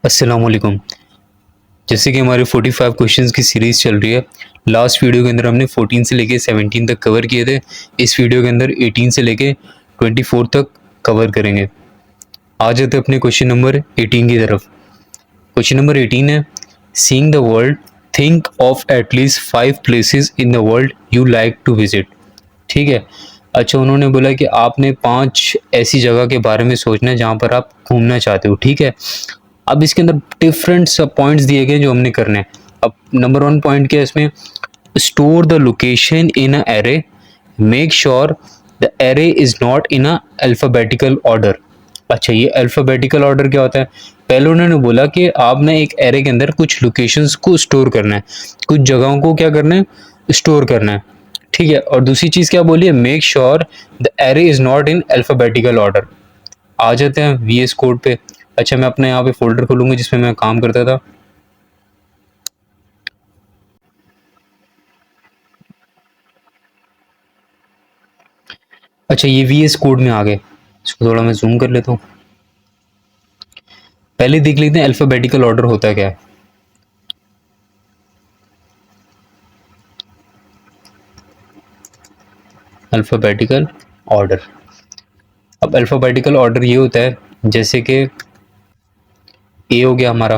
अस्सलामुअलैकुम। जैसे कि हमारे 45 क्वेश्चंस की सीरीज़ चल रही है। लास्ट वीडियो के अंदर हमने 14 से लेके 17 तक कवर किए थे। इस वीडियो के अंदर 18 से लेके 24 तक कवर करेंगे। आ जाते अपने क्वेश्चन नंबर 18 की तरफ। क्वेश्चन नंबर 18 है, seeing the world, think of at least 5 places in the world you like to visit. ठीक है। अच्छा, उन्होंने बोला कि आपने 5 ऐसी जगह के बारे में सोचना है जहाँ पर आप घूमना चाहते हो। ठीक है। अब इसके अंदर डिफरेंट सब पॉइंट्स दिए गए जो हमने करने हैं। अब नंबर 1 पॉइंट क्या है इसमें, store the location in a array, make sure the array is not in a alphabetical order. अच्छा, ये अल्फाबेटिकल ऑर्डर क्या होता है? पहले उन्होंने बोला कि आपने एक एरे के अंदर कुछ लोकेशंस को स्टोर करना है, कुछ जगहों को क्या करना है, स्टोर करना है। ठीक है। और दूसरी चीज क्या बोली है, make sure the array is not in alphabetical order. आ जाते हैं वीएस कोड पे। अच्छा, मैं अपने यहाँ पे फोल्डर खोलूंगा जिसमें मैं काम करता था। अच्छा, ये वीएस कोड में आ गए। इसको थोड़ा मैं जूम कर लेता हूँ। पहले देख लेते हैं अल्फाबेटिकल ऑर्डर होता क्या है। Alphabetical order. अब अल्फाबेटिकल ऑर्डर ये होता है जैसे कि ए हो गया हमारा,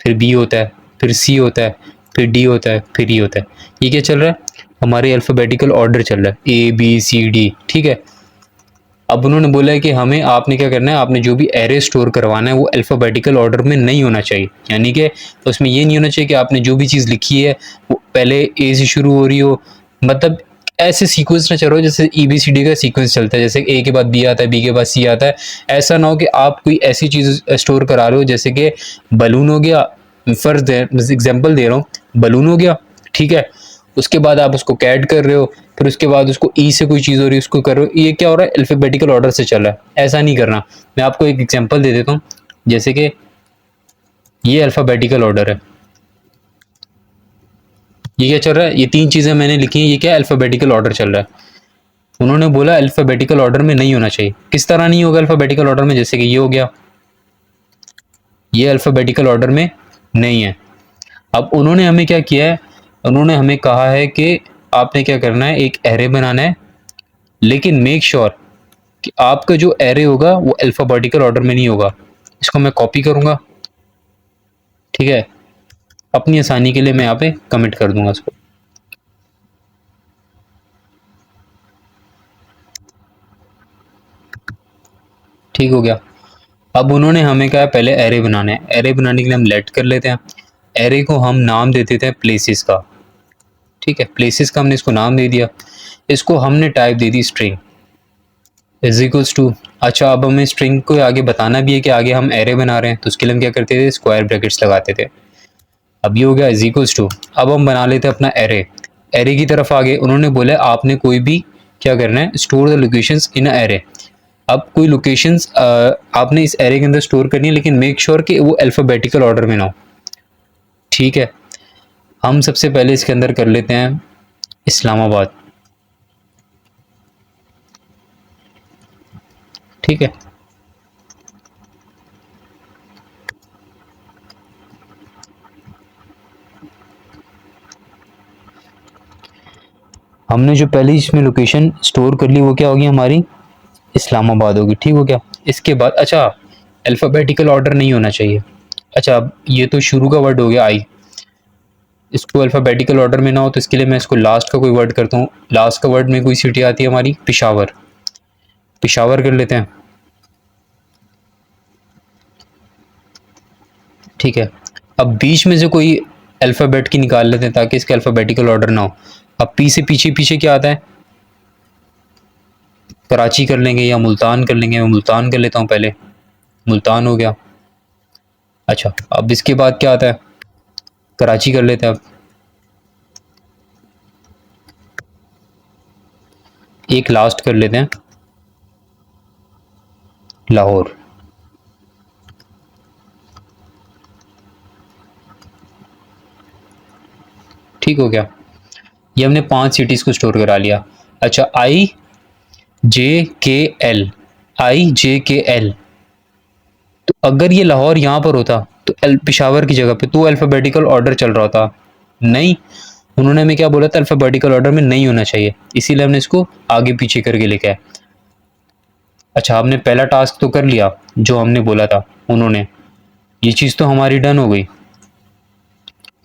फिर बी होता है, फिर सी होता है, फिर डी होता है, फिर ई होता है। ये क्या चल रहा है, हमारे अल्फाबेटिकल ऑर्डर चल रहा है, ए बी सी डी। ठीक है। अब उन्होंने बोला है कि हमें, आपने क्या करना है, आपने जो भी एरे स्टोर करवाना है वो अल्फाबेटिकल ऑर्डर में नहीं होना चाहिए। यानी कि उसमें ये नहीं होना चाहिए कि आपने जो भी चीज़ लिखी है वो पहले ए से शुरू हो रही हो, मतलब ऐसे सीक्वेंस ना चलो जैसे EBCD का सीक्वेंस चलता है, जैसे ए के बाद बी आता है, बी के बाद सी आता है। ऐसा ना हो कि आप कोई ऐसी चीज़ स्टोर करा रहे हो जैसे कि बलून हो गया, फर्ज एग्जाम्पल दे रहा हूँ, बलून हो गया। ठीक है। उसके बाद आप उसको कैड कर रहे हो, फिर उसके बाद उसको ई से कोई चीज़ हो रही है उसको कर रहे हो। ये क्या हो रहा है, अल्फाबेटिकल ऑर्डर से चल रहा है। ऐसा नहीं करना। मैं आपको एक एग्जांपल दे देता हूँ, जैसे कि ये अल्फाबेटिकल ऑर्डर है। ये क्या चल रहा है, ये 3 चीज़ें मैंने लिखी हैं, ये क्या अल्फाबेटिकल ऑर्डर चल रहा है। उन्होंने बोला अल्फाबेटिकल ऑर्डर में नहीं होना चाहिए। किस तरह नहीं होगा अल्फाबेटिकल ऑर्डर में, जैसे कि ये हो गया, ये अल्फाबेटिकल ऑर्डर में नहीं है। अब उन्होंने हमें क्या किया है, उन्होंने हमें कहा है कि आपने क्या करना है, एक एरे बनाना है, लेकिन मेक श्योर कि आपका जो एरे होगा वो अल्फाबेटिकल ऑर्डर में नहीं होगा। इसको मैं कॉपी करूंगा। ठीक है। अपनी आसानी के लिए मैं यहाँ पे कमेंट कर दूंगा इसको। ठीक हो गया। अब उन्होंने हमें कहा पहले एरे बनाना है। एरे बनाने के लिए हम लेट कर लेते हैं। एरे को हम नाम दे देते हैं प्लेसेस का। ठीक है। प्लेसेस का हमने इसको नाम दे दिया। इसको हमने टाइप दे दी स्ट्रिंग इज इक्वल्स टू। अच्छा, अब हमें स्ट्रिंग को आगे बताना भी है कि आगे हम एरे बना रहे हैं, तो उसके लिए हम क्या करते थे, स्क्वायर ब्रैकेट्स लगाते थे। अब ये हो गया इज इक्वल्स टू। अब हम बना लेते हैं अपना एरे। एरे की तरफ आगे उन्होंने बोला आपने कोई भी क्या करना है, store the locations in array. अब कोई लोकेशंस आपने इस एरे के अंदर स्टोर करनी है, लेकिन मेक श्योर कि वो अल्फाबेटिकल ऑर्डर में ना हो। ठीक है। हम सबसे पहले इसके अंदर कर लेते हैं इस्लामाबाद। ठीक है। हमने जो पहले इसमें लोकेशन स्टोर कर ली वो क्या होगी हमारी, इस्लामाबाद होगी। ठीक हो गया। इसके बाद अच्छा, अल्फ़ाबेटिकल ऑर्डर नहीं होना चाहिए। अच्छा, अब ये तो शुरू का वर्ड हो गया आई, इसको अल्फ़ाबेटिकल ऑर्डर में ना हो तो इसके लिए मैं इसको लास्ट का कोई वर्ड करता हूँ। लास्ट का वर्ड में कोई सिटी आती है हमारी, पिशावर। पिशावर कर लेते हैं। ठीक है। अब बीच में से कोई अल्फ़ाबेट की निकाल लेते हैं ताकि इसका अल्फ़ाबेटिकल ऑर्डर ना हो। अब पी से पीछे पीछे क्या आता है, कराची कर लेंगे या मुल्तान कर लेंगे। मैं मुल्तान कर लेता हूँ पहले। मुल्तान हो गया। अच्छा, अब इसके बाद क्या आता है, कराची कर लेते हैं। अब एक लास्ट कर लेते हैं, लाहौर। ठीक हो गया। ये हमने 5 सिटीज़ को स्टोर करा लिया। अच्छा, IJKL, IJKL। तो अगर ये लाहौर यहाँ पर होता तो पिशावर की जगह पे तो अल्फ़ाबेटिकल ऑर्डर चल रहा था, नहीं, उन्होंने हमें क्या बोला था, अल्फ़ाबेटिकल ऑर्डर में नहीं होना चाहिए, इसीलिए हमने इसको आगे पीछे करके लेके आए। अच्छा, आपने पहला टास्क तो कर लिया जो हमने बोला था उन्होंने, ये चीज़ तो हमारी डन हो गई।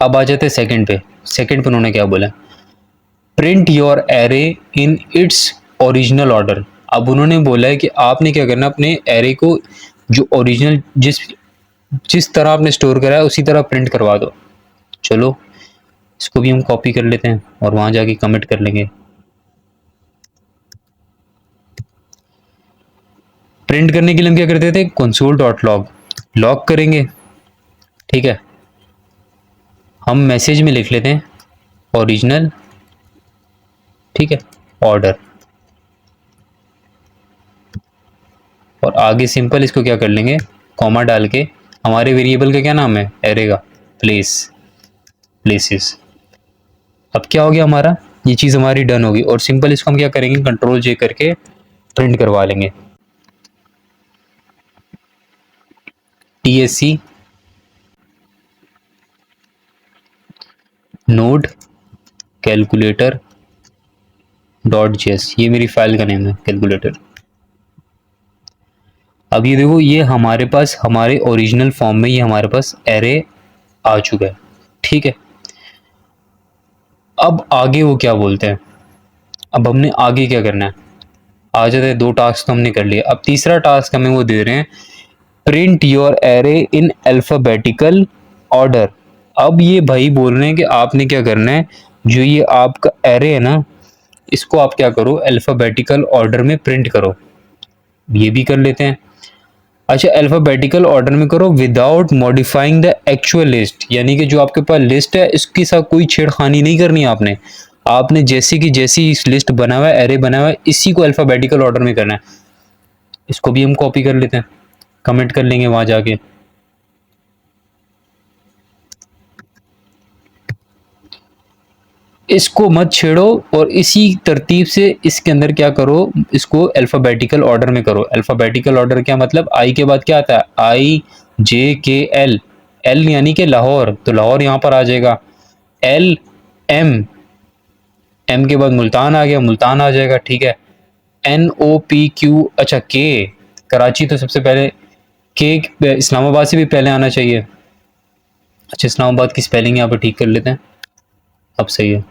अब आ जाते हैं सेकंड पे। सेकंड पे उन्होंने क्या बोला, print your array in its original order. अब उन्होंने बोला है कि आपने क्या करना, अपने एरे को जो ओरिजिनल जिस जिस तरह आपने स्टोर करा है उसी तरह प्रिंट करवा दो। चलो इसको भी हम कॉपी कर लेते हैं और वहां जाके कमेंट कर लेंगे। प्रिंट करने के लिए हम क्या करते थे, कंसोल डॉट लॉग लॉग करेंगे, ठीक है। हम मैसेज में लिख लेते हैं ओरिजिनल, ठीक है, ऑर्डर, और आगे सिंपल इसको क्या कर लेंगे, कॉमा डाल के, हमारे वेरिएबल का क्या नाम है, एरे का, प्लेसेस। अब क्या हो गया हमारा, ये चीज़ हमारी डन होगी, और सिंपल इसको हम क्या करेंगे, कंट्रोल जे करके प्रिंट करवा लेंगे। TSC नोड कैलकुलेटर .js, ये मेरी फाइल का नेम है, कैलकुलेटर। अब ये देखो, ये हमारे पास हमारे ओरिजिनल फॉर्म में ये हमारे पास एरे आ चुका है, ठीक है। अब आगे वो क्या बोलते हैं, अब हमने आगे क्या करना है, आ जाते हैं, दो टास्क तो हमने कर लिए, अब तीसरा टास्क हमें वो दे रहे हैं, print your array in alphabetical order. अब ये भाई बोल रहे हैं कि आपने क्या करना है, जो ये आपका एरे है ना, इसको आप क्या करो, अल्फाबेटिकल ऑर्डर में प्रिंट करो। ये भी कर लेते हैं। अच्छा, अल्फाबेटिकल ऑर्डर में करो without modifying the actual list, यानी कि जो आपके पास लिस्ट है इसके साथ कोई छेड़खानी नहीं करनी है आपने। आपने जैसे कि जैसी इस लिस्ट बना हुआ है, एरे बना हुआ है, इसी को अल्फाबेटिकल ऑर्डर में करना है। इसको भी हम कॉपी कर लेते हैं, कमेंट कर लेंगे वहां जाके। इसको मत छेड़ो और इसी तरतीब से इसके अंदर क्या करो, इसको अल्फाबेटिकल ऑर्डर में करो। अल्फाबेटिकल ऑर्डर क्या मतलब, आई के बाद क्या आता है, IJKL, एल यानी कि लाहौर, तो लाहौर यहां पर आ जाएगा, LM, एम के बाद मुल्तान आ गया, मुल्तान आ जाएगा, ठीक है। NOPQ, अच्छा के, कराची तो सबसे पहले, के इस्लामाबाद से भी पहले आना चाहिए। अच्छा, इस्लामाबाद की स्पेलिंग यहाँ पर ठीक कर लेते हैं, अब सही है।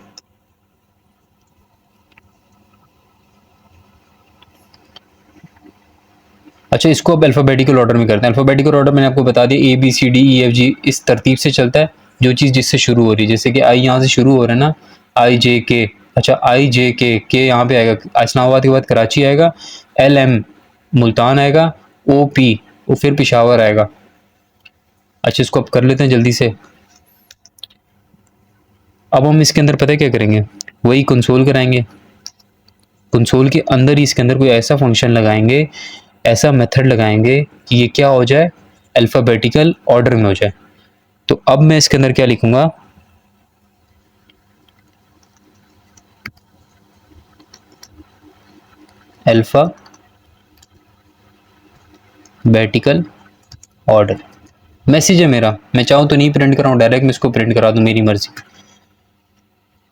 अच्छा, इसको अब अल्फ़ाबेटिकल ऑर्डर में करते हैं। अल्फ़ाबेटिकल ऑर्डर मैंने आपको बता दिया, ABCDEFG इस तरतीब से चलता है, जो चीज़ जिससे शुरू हो रही है, जैसे कि आई यहाँ से शुरू हो रहा है ना, IJK, अच्छा IJK, के यहाँ पे आएगा, इस्लामाबाद के बाद कराची आएगा, LM मुल्तान आएगा, OP वो फिर पिशावर आएगा। अच्छा, इसको अब कर लेते हैं जल्दी से। अब हम इसके अंदर पता है क्या करेंगे, वही कंसोल कराएंगे, कंसोल के अंदर ही इसके अंदर कोई ऐसा फंक्शन लगाएंगे, ऐसा मेथड लगाएंगे कि ये क्या हो जाए, अल्फ़ाबेटिकल ऑर्डर में हो जाए। तो अब मैं इसके अंदर क्या लिखूंगा, अल्फ़ाबेटिकल ऑर्डर। मैसेज है मेरा, मैं चाहूँ तो नहीं प्रिंट कराऊँ, डायरेक्ट मैं इसको प्रिंट करा दूँ, मेरी मर्जी।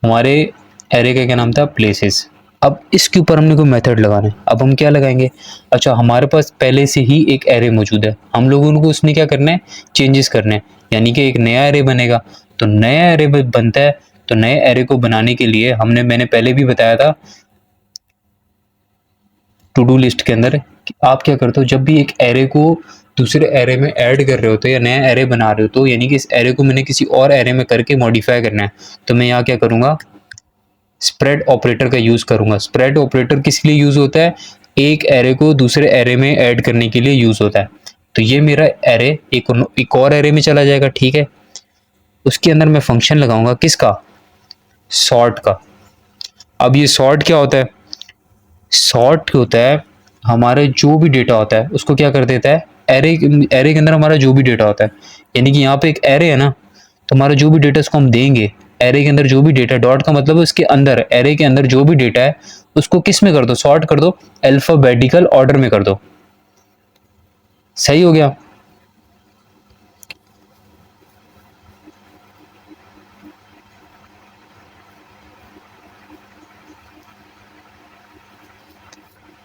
हमारे एरे का क्या नाम था, प्लेसेस। अब इसके ऊपर हमने कोई मेथड लगाना है, अब हम क्या लगाएंगे, अच्छा हमारे पास पहले से ही एक एरे मौजूद है, हम लोगों को उसमें क्या करना है, चेंजेस करने हैं, यानी कि एक नया एरे बनेगा। तो नया एरे बनता है, तो नए एरे को बनाने के लिए मैंने पहले भी बताया था टू डू लिस्ट के अंदर कि आप क्या करते हो, जब भी एक एरे को दूसरे एरे में ऐड कर रहे हो तो या नया एरे बना रहे हो, तो यानी कि इस एरे को मैंने किसी और एरे में करके मॉडिफाई करना है, तो मैं यहाँ क्या करूँगा, स्प्रेड ऑपरेटर का यूज़ करूँगा। स्प्रेड ऑपरेटर किस लिए यूज़ होता है, एक एरे को दूसरे एरे में ऐड करने के लिए यूज़ होता है। तो ये मेरा एरे एक और एरे में चला जाएगा, ठीक है। उसके अंदर मैं फंक्शन लगाऊंगा किसका, सॉर्ट का। अब ये सॉर्ट क्या होता है, सॉर्ट होता है हमारे जो भी डेटा होता है उसको क्या कर देता है, एरे के अंदर हमारा जो भी डेटा होता है, यानी कि यहाँ पे एक एरे है ना, तो हमारा जो भी डेटा इसको हम देंगे, एरे के अंदर जो भी डेटा, डॉट का मतलब उसके अंदर, एरे के अंदर जो भी डेटा है उसको किस में कर दो, सॉर्ट कर दो, अल्फाबेटिकल ऑर्डर में कर दो। सही हो गया।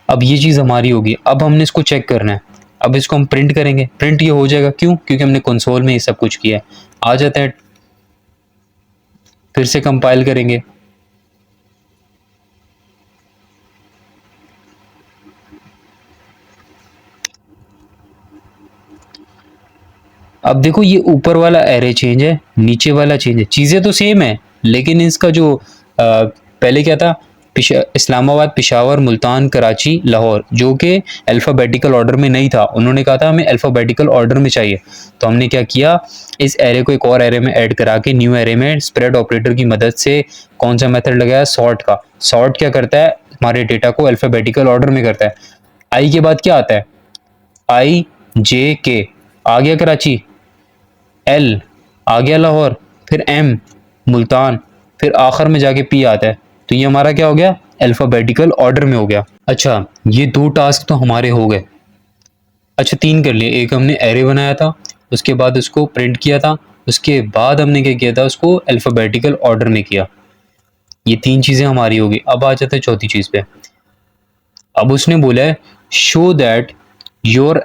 अब ये चीज़ हमारी होगी। अब हमने इसको चेक करना है। अब इसको हम प्रिंट करेंगे, प्रिंट ये हो जाएगा, क्यों? क्योंकि हमने कंसोल में ये सब कुछ किया है। आ जाता है, फिर से कंपाइल करेंगे। अब देखो ये ऊपर वाला एरे चेंज है, नीचे वाला चेंज है, चीज़ें तो सेम है, लेकिन इसका जो पहले क्या था, इस्लामाबाद, पिशावर, मुल्तान, कराची, लाहौर, जो कि अल्फ़ाबेटिकल ऑर्डर में नहीं था। उन्होंने कहा था हमें अल्फ़ाबेटिकल ऑर्डर में चाहिए, तो हमने क्या किया, इस एरे को एक और एरे में ऐड करा के न्यू एरे में स्प्रेड ऑपरेटर की मदद से कौन सा मेथड लगाया, सॉर्ट का। सॉर्ट क्या करता है, हमारे डेटा को अल्फ़ाबेटिकल ऑर्डर में करता है। आई के बाद क्या आता है, आई जे के, आ गया कराची, एल आ गया लाहौर, फिर एम मुल्तान, फिर आखिर में जाके पी आता है। तो ये हमारा क्या हो गया, अल्फ़ाबेटिकल ऑर्डर में हो गया। अच्छा, ये 2 टास्क तो हमारे हो गए। अच्छा, 3 कर लिए। एक हमने एरे बनाया था, उसके बाद उसको प्रिंट किया था, उसके बाद हमने क्या किया था, उसको अल्फ़ाबेटिकल ऑर्डर में किया। ये 3 चीज़ें हमारी हो गई। अब आ जाते हैं चौथी चीज़ पे। अब उसने बोला है शो दैट योर,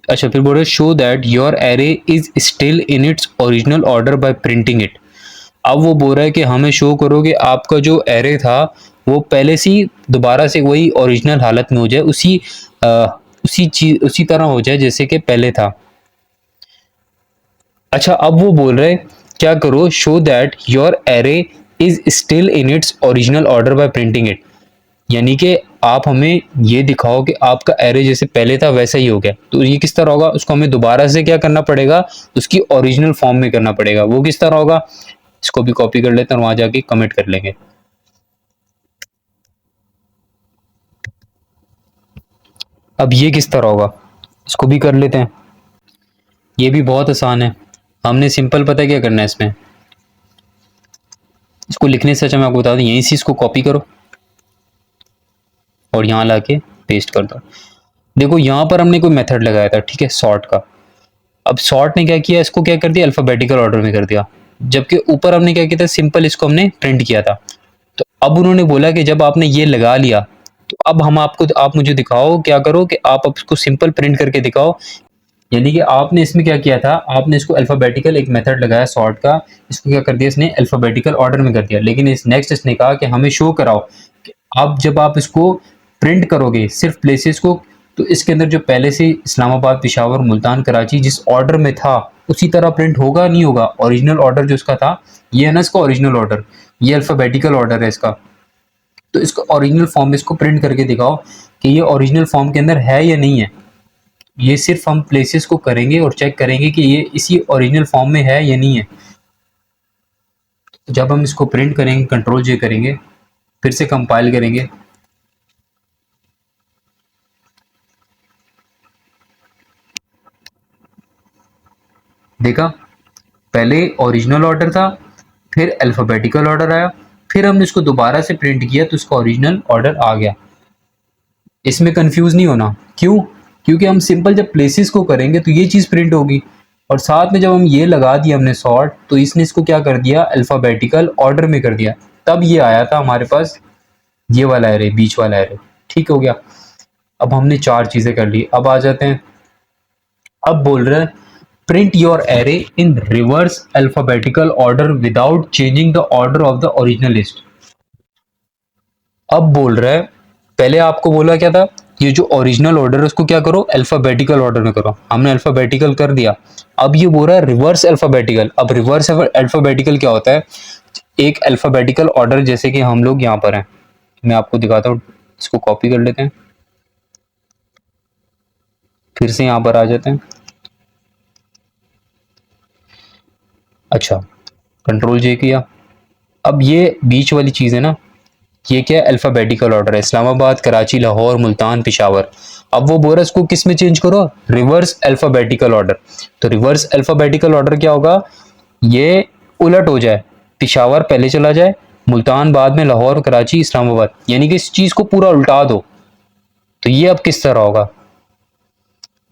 अच्छा फिर बोल रहे show that your array is still in its original order by printing it. अब वो बोल रहा है कि हमें शो करो कि आपका जो एरे था वो पहले से ही दोबारा से वही ओरिजिनल हालत में हो जाए, उसी चीज उसी तरह हो जाए जैसे कि पहले था। अच्छा, अब वो बोल रहे क्या करो, show that your array is still in its original order by printing it, यानी कि आप हमें ये दिखाओ कि आपका एरे जैसे पहले था वैसा ही हो गया। तो ये किस तरह होगा, उसको हमें दोबारा से क्या करना पड़ेगा, उसकी ओरिजिनल फॉर्म में करना पड़ेगा। वो किस तरह होगा, इसको भी कॉपी कर लेते हैं और वहां जाके कमेंट कर लेंगे। अब ये किस तरह होगा, इसको भी कर लेते हैं। ये भी बहुत आसान है। हमने सिंपल पता है क्या करना है इसमें, इसको लिखने से अच्छा मैं आपको बता दूं, यहीं से इसको कॉपी करो और यहाँ लाके पेस्ट कर दो। देखो यहाँ पर हमने कोई मेथड लगाया था, ठीक है, सॉर्ट का। अब सॉर्ट ने क्या किया, इसको क्या कर दिया, अल्फाबेटिकल ऑर्डर में कर दिया। जबकि ऊपर हमने क्या किया था, सिंपल इसको हमने प्रिंट किया था। तो अब उन्होंने बोला कि जब आपने ये लगा लिया तो अब हम आपको, आप मुझे दिखाओ, क्या करो कि आप अब इसको सिंपल प्रिंट करके दिखाओ। यानी कि आपने इसमें क्या किया था, आपने इसको अल्फाबेटिकल एक मेथड लगाया सॉर्ट का, इसको क्या कर दिया इसने, अल्फाबेटिकल ऑर्डर में कर दिया। लेकिन इस नेक्स्ट इसने कहा कि हमें शो कराओ कि आप जब आप इसको प्रिंट करोगे सिर्फ प्लेसेस को, तो इसके अंदर जो पहले से इस्लामाबाद, पिशावर, मुल्तान, कराची जिस ऑर्डर में था उसी तरह प्रिंट होगा नहीं होगा। ओरिजिनल ऑर्डर जो इसका था, ये है ना इसका ओरिजिनल ऑर्डर, ये अल्फाबेटिकल ऑर्डर है इसका। तो इसको ओरिजिनल फॉर्म में इसको प्रिंट करके दिखाओ कि ये ओरिजिनल फॉर्म के अंदर है या नहीं है। ये सिर्फ हम प्लेसेस को करेंगे और चेक करेंगे कि ये इसी ओरिजिनल फॉर्म में है या नहीं है। जब हम इसको प्रिंट करेंगे, कंट्रोल जे करेंगे, फिर से कंपाइल करेंगे, देखा पहले ओरिजिनल ऑर्डर था, फिर अल्फ़ाबेटिकल ऑर्डर आया, फिर हमने इसको दोबारा से प्रिंट किया तो इसका ओरिजिनल ऑर्डर आ गया। इसमें कंफ्यूज नहीं होना, क्यों? क्योंकि हम सिंपल जब प्लेसेस को करेंगे तो ये चीज़ प्रिंट होगी, और साथ में जब हम ये लगा दिया हमने सॉर्ट, तो इसने इसको क्या कर दिया, अल्फ़ाबेटिकल ऑर्डर में कर दिया। तब ये आया था हमारे पास ये वाला एरे, बीच वाला एरे। ठीक हो गया। अब हमने 4 चीज़ें कर ली। अब आ जाते हैं, अब बोल रहे हैं print your array in reverse alphabetical order without changing the order of the original list. अब बोल रहा है, पहले आपको बोला क्या था, ये जो ओरिजिनल ऑर्डर है उसको क्या करो, अल्फाबेटिकल ऑर्डर में करो। हमने अल्फाबेटिकल कर दिया। अब ये बोल रहा है रिवर्स अल्फाबेटिकल। अब रिवर्स अल्फाबेटिकल क्या होता है, एक अल्फाबेटिकल ऑर्डर जैसे कि हम लोग यहाँ पर हैं, मैं आपको दिखाता हूँ। इसको कॉपी कर लेते हैं, फिर से यहाँ पर आ जाते हैं। अच्छा, कंट्रोल जे किया। अब ये बीच वाली चीज़ है ना, ये क्या है, अल्फ़ाबेटिकल ऑर्डर है, इस्लामाबाद, कराची, लाहौर, मुल्तान, पिशावर। अब वो बोल रहा है इसको किस में चेंज करो, रिवर्स अल्फ़ाबेटिकल ऑर्डर। तो रिवर्स अल्फ़ाबेटिकल ऑर्डर क्या होगा, ये उलट हो जाए, पिशावर पहले चला जाए, मुल्तान बाद में, लाहौर, कराची, इस्लामाबाद, यानी कि इस चीज़ को पूरा उल्टा दो। तो ये अब किस तरह होगा,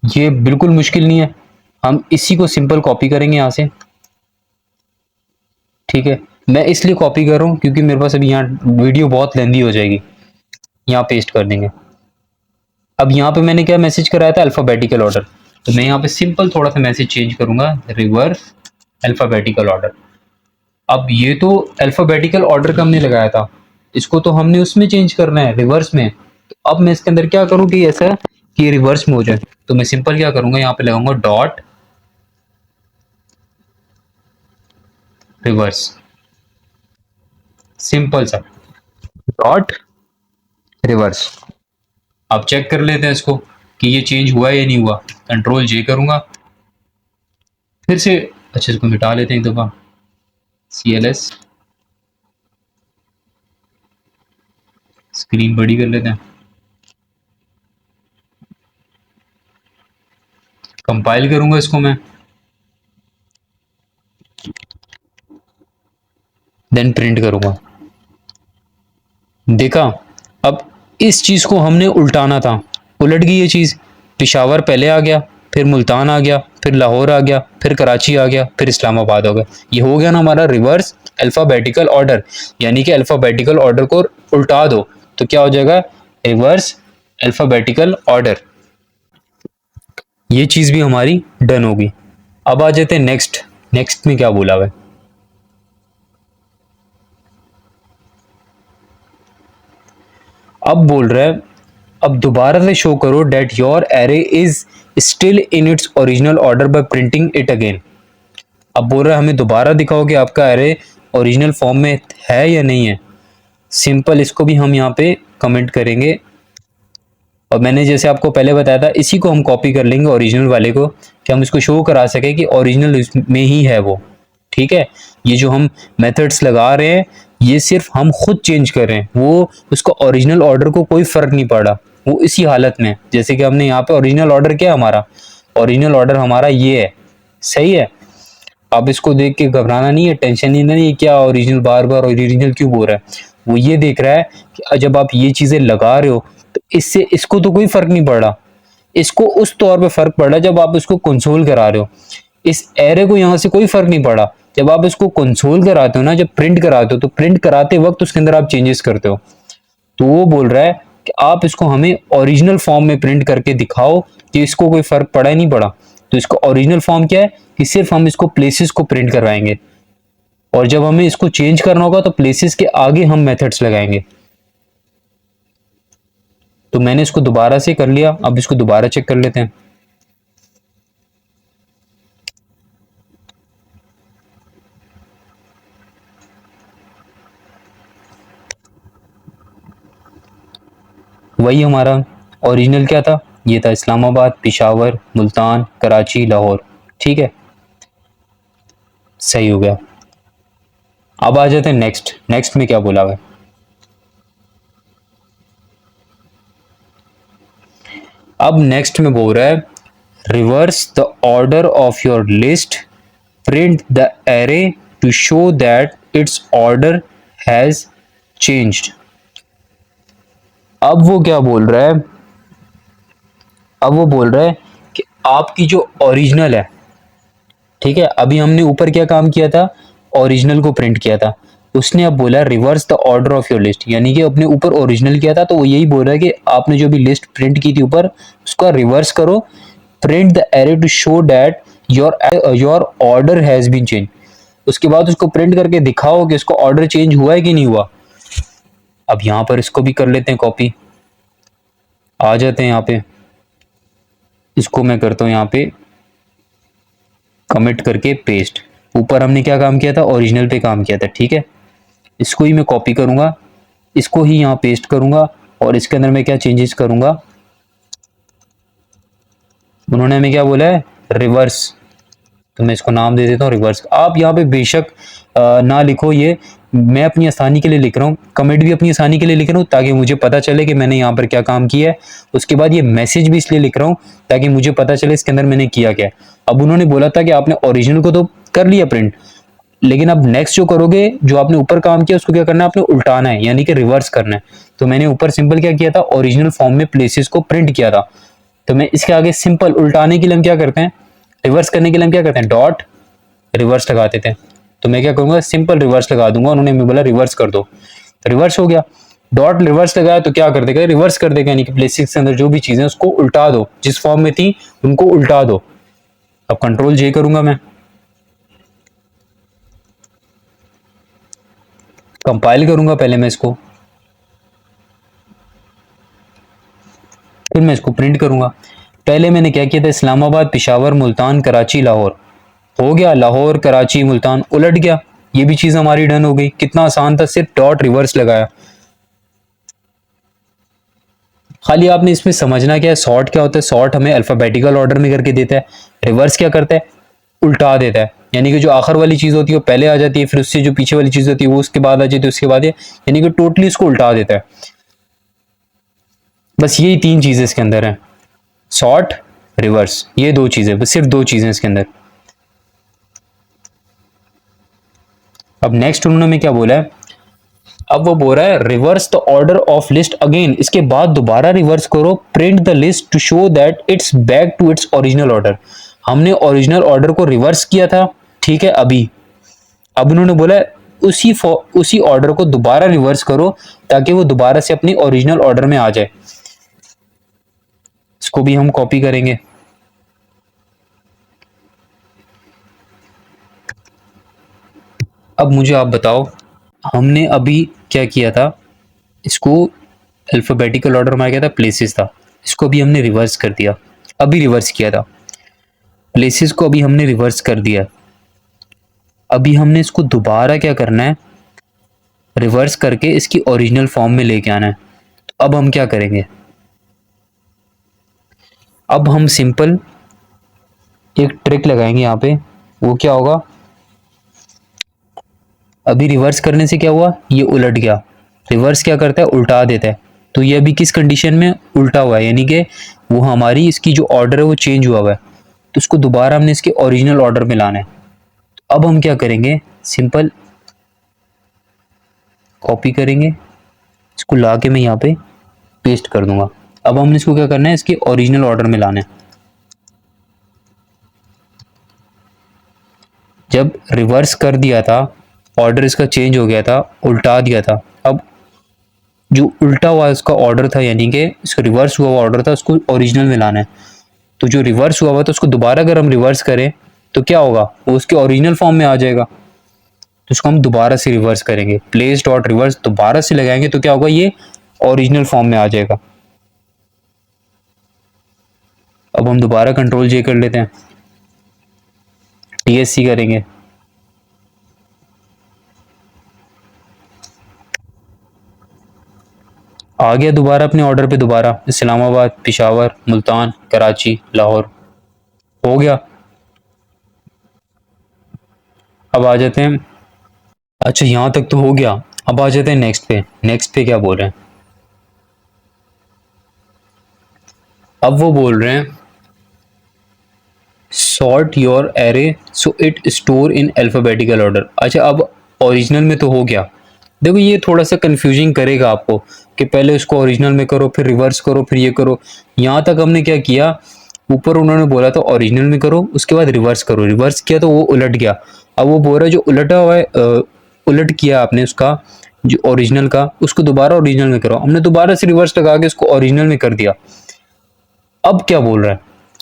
ये बिल्कुल मुश्किल नहीं है। हम इसी को सिंपल कॉपी करेंगे यहाँ से, ठीक है। मैं इसलिए कॉपी कर रहा हूँ क्योंकि मेरे पास अभी यहाँ वीडियो बहुत लेंदी हो जाएगी। यहाँ पेस्ट कर देंगे। अब यहाँ पे मैंने क्या मैसेज कराया था, अल्फाबेटिकल ऑर्डर, तो मैं यहाँ पे सिंपल थोड़ा सा मैसेज चेंज करूंगा, रिवर्स अल्फाबेटिकल ऑर्डर। अब ये तो अल्फाबेटिकल ऑर्डर का हमने लगाया था, इसको तो हमने उसमें चेंज करना है, रिवर्स में। तो अब मैं इसके अंदर क्या करूँ कि ऐसा कि रिवर्स में हो जाए, तो मैं सिंपल क्या करूंगा, यहाँ पे लगाऊंगा डॉट रिवर्स, सिंपल सा डॉट रिवर्स। अब चेक कर लेते हैं इसको कि ये चेंज हुआ या नहीं हुआ। कंट्रोल जे करूंगा फिर से, अच्छा इसको मिटा लेते हैं एक दफा, CLS, स्क्रीन बड़ी कर लेते हैं, कंपाइल करूंगा इसको मैं, देन प्रिंट करूंगा। देखा, अब इस चीज को हमने उल्टाना था, उलट गई ये चीज, पिशावर पहले आ गया, फिर मुल्तान आ गया, फिर लाहौर आ गया, फिर कराची आ गया, फिर इस्लामाबाद हो गया। ये हो गया ना हमारा रिवर्स अल्फाबेटिकल ऑर्डर, यानी कि अल्फाबेटिकल ऑर्डर को उल्टा दो तो क्या हो जाएगा, रिवर्स अल्फाबेटिकल ऑर्डर। ये चीज भी हमारी डन होगी। अब आ जाते हैं नेक्स्ट। नेक्स्ट में क्या बोला हुआ है, अब बोल रहा है, अब दोबारा से शो करो that your array is still in its original order by printing it again. अब बोल रहा है हमें दोबारा दिखाओ कि आपका एरे ओरिजिनल फॉर्म में है या नहीं है। सिंपल इसको भी हम यहाँ पे कमेंट करेंगे, और मैंने जैसे आपको पहले बताया था इसी को हम कॉपी कर लेंगे ओरिजिनल वाले को, कि हम इसको शो करा सके कि ओरिजिनल में ही है वो। ठीक है, ये जो हम मेथड्स लगा रहे हैं ये सिर्फ हम खुद चेंज कर रहे हैं, वो उसका ओरिजिनल ऑर्डर को कोई फर्क नहीं पड़ा, वो इसी हालत में। जैसे कि हमने यहाँ पे ओरिजिनल ऑर्डर क्या है हमारा, ओरिजिनल ऑर्डर हमारा ये है, सही है। अब इसको देख के घबराना नहीं है, टेंशन नहीं लेनी है क्या ओरिजिनल बार बार ओरिजिनल क्यों बोल रहा है। वो ये देख रहा है कि जब आप ये चीजें लगा रहे हो तो इससे इसको तो कोई फर्क नहीं पड़ रहा, इसको उस तौर पे फर्क पड़ रहा है जब आप इसको कंसोल करा रहे हो। इस एरे को यहाँ से कोई फर्क नहीं पड़ा, जब आप इसको कंसोल कराते हो ना, जब प्रिंट कराते हो तो प्रिंट कराते वक्त उसके अंदर आप चेंजेस करते हो। तो वो बोल रहा है कि आप इसको हमें ओरिजिनल फॉर्म में प्रिंट करके दिखाओ कि इसको कोई फर्क पड़ा ही नहीं पड़ा। तो इसका ओरिजिनल फॉर्म क्या है कि सिर्फ हम इसको प्लेसेस को प्रिंट करवाएंगे, और जब हमें इसको चेंज करना होगा तो प्लेसेस के आगे हम मेथड्स लगाएंगे। तो मैंने इसको दोबारा से कर लिया, अब इसको दोबारा चेक कर लेते हैं। वही हमारा ओरिजिनल क्या था, ये था इस्लामाबाद, पिशावर, मुल्तान, कराची, लाहौर। ठीक है, सही हो गया। अब आ जाते हैं नेक्स्ट। नेक्स्ट में क्या बोला हुआ है, अब नेक्स्ट में बोल रहा है reverse the order of your list, print the array to show that its order has changed. अब वो क्या बोल रहा है, अब वो बोल रहा है कि आपकी जो ओरिजिनल है, ठीक है, अभी हमने ऊपर क्या काम किया था, ओरिजिनल को प्रिंट किया था, उसने अब बोला reverse the order of your list, यानी कि अपने ऊपर ओरिजिनल किया था तो वो यही बोल रहा है कि आपने जो भी लिस्ट प्रिंट की थी ऊपर उसका रिवर्स करो, print the array to show that your order has been change. उसके बाद उसको प्रिंट करके दिखाओ कि उसका ऑर्डर चेंज हुआ है कि नहीं हुआ। अब यहाँ पर इसको भी कर लेते हैं कॉपी, आ जाते हैं यहाँ पे, इसको मैं करता हूँ यहाँ पे कमिट करके पेस्ट। ऊपर हमने क्या काम किया था, ओरिजिनल पे काम किया था, ठीक है। इसको ही मैं कॉपी करूंगा, इसको ही यहाँ पेस्ट करूंगा, और इसके अंदर मैं क्या चेंजेस करूंगा, उन्होंने हमें क्या बोला है, रिवर्स, तो मैं इसको नाम दे देता हूँ रिवर्स। आप यहाँ पे बेशक ना लिखो, ये मैं अपनी आसानी के लिए लिख रहा हूँ, कमेंट भी अपनी आसानी के लिए लिख रहा हूँ ताकि मुझे पता चले कि मैंने यहाँ पर क्या काम किया है। उसके बाद ये मैसेज भी इसलिए लिख रहा हूँ ताकि मुझे पता चले इसके अंदर मैंने किया क्या है। अब उन्होंने बोला था कि आपने ओरिजिनल को तो कर लिया प्रिंट, लेकिन अब नेक्स्ट जो करोगे, जो आपने ऊपर काम किया उसको क्या करना है, आपने उल्टाना है, यानी कि रिवर्स करना है। तो मैंने ऊपर सिंपल क्या किया था, ओरिजिनल फॉर्म में प्लेसेस को प्रिंट किया था, तो मैं इसके आगे सिंपल उल्टाने के लिए हम क्या करते हैं, रिवर्स करने के लिए हम क्या करते हैं, डॉट रिवर्स लगाते थे। तो मैं क्या करूंगा, सिंपल रिवर्स लगा दूंगा, उन्होंने मुझे बोला रिवर्स कर दो, तो रिवर्स हो गया। डॉट रिवर्स लगाया तो क्या कर देगा, रिवर्स कर देगा, यानी कि प्लेसेस के अंदर जो भी चीजें उसको उल्टा दो, जिस फॉर्म में थी उनको उल्टा दो। अब कंट्रोल जे करूंगा मैं, कंपाइल करूंगा पहले मैं इसको, फिर मैं इसको प्रिंट करूंगा। पहले मैंने क्या किया था, इस्लामाबाद, पेशावर, मुल्तान, कराची, लाहौर, हो गया लाहौर, कराची, मुल्तान, उलट गया। ये भी चीज हमारी डन हो गई। कितना आसान था, सिर्फ डॉट रिवर्स लगाया। खाली आपने इसमें समझना क्या है, सॉर्ट क्या होता है। सॉर्ट हमें अल्फाबेटिकल ऑर्डर में करके देता है, रिवर्स क्या करता है, उल्टा देता है। यानी कि जो आखिर वाली चीज होती है वो पहले आ जाती है, फिर उससे जो पीछे वाली चीज होती है वो उसके बाद आ जाती है, उसके बाद यानी कि टोटली इसको उल्टा देता है। बस यही तीन चीजें इसके अंदर है, सॉर्ट, रिवर्स, ये दो चीजें, बस सिर्फ दो चीजें इसके अंदर। अब नेक्स्ट उन्होंने में क्या बोला है, अब वो बोल रहा है reverse the order of list again, इसके बाद दोबारा रिवर्स करो, print the list to show that it's back to its original order. हमने ओरिजिनल ऑर्डर को रिवर्स किया था, ठीक है, अभी अब उन्होंने बोला है उसी ऑर्डर को दोबारा रिवर्स करो ताकि वो दोबारा से अपनी ओरिजिनल ऑर्डर में आ जाए। इसको भी हम कॉपी करेंगे। अब मुझे आप बताओ, हमने अभी क्या किया था, इसको अल्फाबेटिकल ऑर्डर में आ गया था, प्लेसेस था, इसको भी हमने रिवर्स कर दिया, अभी रिवर्स किया था, प्लेसेस को अभी हमने रिवर्स कर दिया। अभी हमने इसको दोबारा क्या करना है, रिवर्स करके इसकी ओरिजिनल फॉर्म में लेके आना है। तो अब हम क्या करेंगे, अब हम सिंपल एक ट्रिक लगाएंगे यहाँ पे। वो क्या होगा, अभी रिवर्स करने से क्या हुआ, ये उलट गया। रिवर्स क्या करता है, उल्टा देता है। तो ये अभी किस कंडीशन में उल्टा हुआ है, यानी कि वो हमारी इसकी जो ऑर्डर है वो चेंज हुआ है, तो उसको दोबारा हमने इसके ओरिजिनल ऑर्डर में लाना है। तो अब हम क्या करेंगे, सिंपल कॉपी करेंगे, इसको ला के मैं यहाँ पे पेस्ट कर दूंगा। अब हमने इसको क्या करना है, इसके ओरिजिनल ऑर्डर में लाना है। जब रिवर्स कर दिया था, ऑर्डर इसका चेंज हो गया था, उल्टा दिया था। अब जो उल्टा हुआ इसका ऑर्डर था, यानी कि इसका रिवर्स हुआ ऑर्डर था, उसको ओरिजिनल में लाना है। तो जो रिवर्स हुआ तो उसको दोबारा अगर हम रिवर्स करें तो क्या होगा, वो उसके ओरिजिनल फॉर्म में आ जाएगा। तो उसको हम दोबारा से रिवर्स करेंगे, प्लेस डॉट रिवर्स दोबारा से लगाएंगे तो क्या होगा, ये ओरिजिनल फॉर्म में आ जाएगा। अब हम दोबारा कंट्रोल जे कर लेते हैं, टीएससी करेंगे, आ गया दोबारा अपने ऑर्डर पे, दोबारा इस्लामाबाद, पेशावर, मुल्तान, कराची, लाहौर, हो गया। अब आ जाते हैं, अच्छा यहां तक तो हो गया। अब आ जाते हैं नेक्स्ट पे। नेक्स्ट पे क्या बोल रहे हैं, अब वो बोल रहे हैं sort your array so it store in alphabetical order. अच्छा अब ओरिजिनल में तो हो गया। देखो ये थोड़ा सा कंफ्यूजिंग करेगा आपको कि पहले उसको ओरिजिनल में करो, फिर रिवर्स करो, फिर ये करो। यहाँ तक हमने क्या किया, ऊपर उन्होंने बोला था ओरिजिनल में करो, उसके बाद रिवर्स करो, रिवर्स किया तो वो उलट गया। अब वो बोल रहा है जो उलटा हुआ है, उलट किया आपने उसका जो ओरिजिनल का, उसको दोबारा ओरिजिनल में करो। हमने दोबारा से रिवर्स लगा के उसको ओरिजिनल में कर दिया। अब क्या बोल रहा है,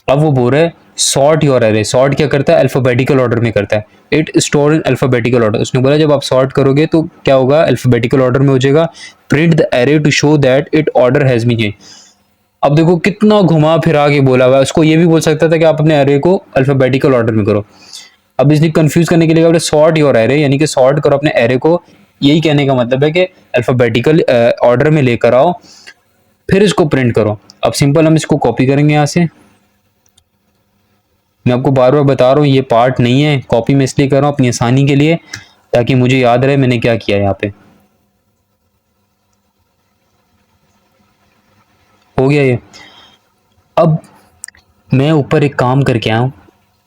अब वो बोल रहा है सॉर्ट योर एरे। सॉर्ट क्या करता है, अल्फाबेटिकल ऑर्डर में करता है, it store in alphabetical order. उसने बोला जब आप सॉर्ट करोगे तो क्या होगा, अल्फाबेटिकल ऑर्डर में हो जाएगा। Print the array to show that it order has been change. अब देखो कितना घुमा फिरा के बोला हुआ है। उसको ये भी बोल सकता था कि आप अपने एरे को अल्फाबेटिकल ऑर्डर में करो। अब इसलिए कंफ्यूज करने के लिए सॉर्ट योर एरे, यानी कि सॉर्ट करो अपने एरे को। यही कहने का मतलब है कि अल्फाबेटिकल ऑर्डर में लेकर आओ, फिर इसको प्रिंट करो। अब सिंपल हम इसको कॉपी करेंगे यहाँ से। मैं आपको बार बार बता रहा हूँ ये पार्ट नहीं है, कॉपी में इसलिए कर रहा हूँ अपनी आसानी के लिए, ताकि मुझे याद रहे मैंने क्या किया। यहाँ पे हो गया ये। अब मैं ऊपर एक काम करके आया हूँ,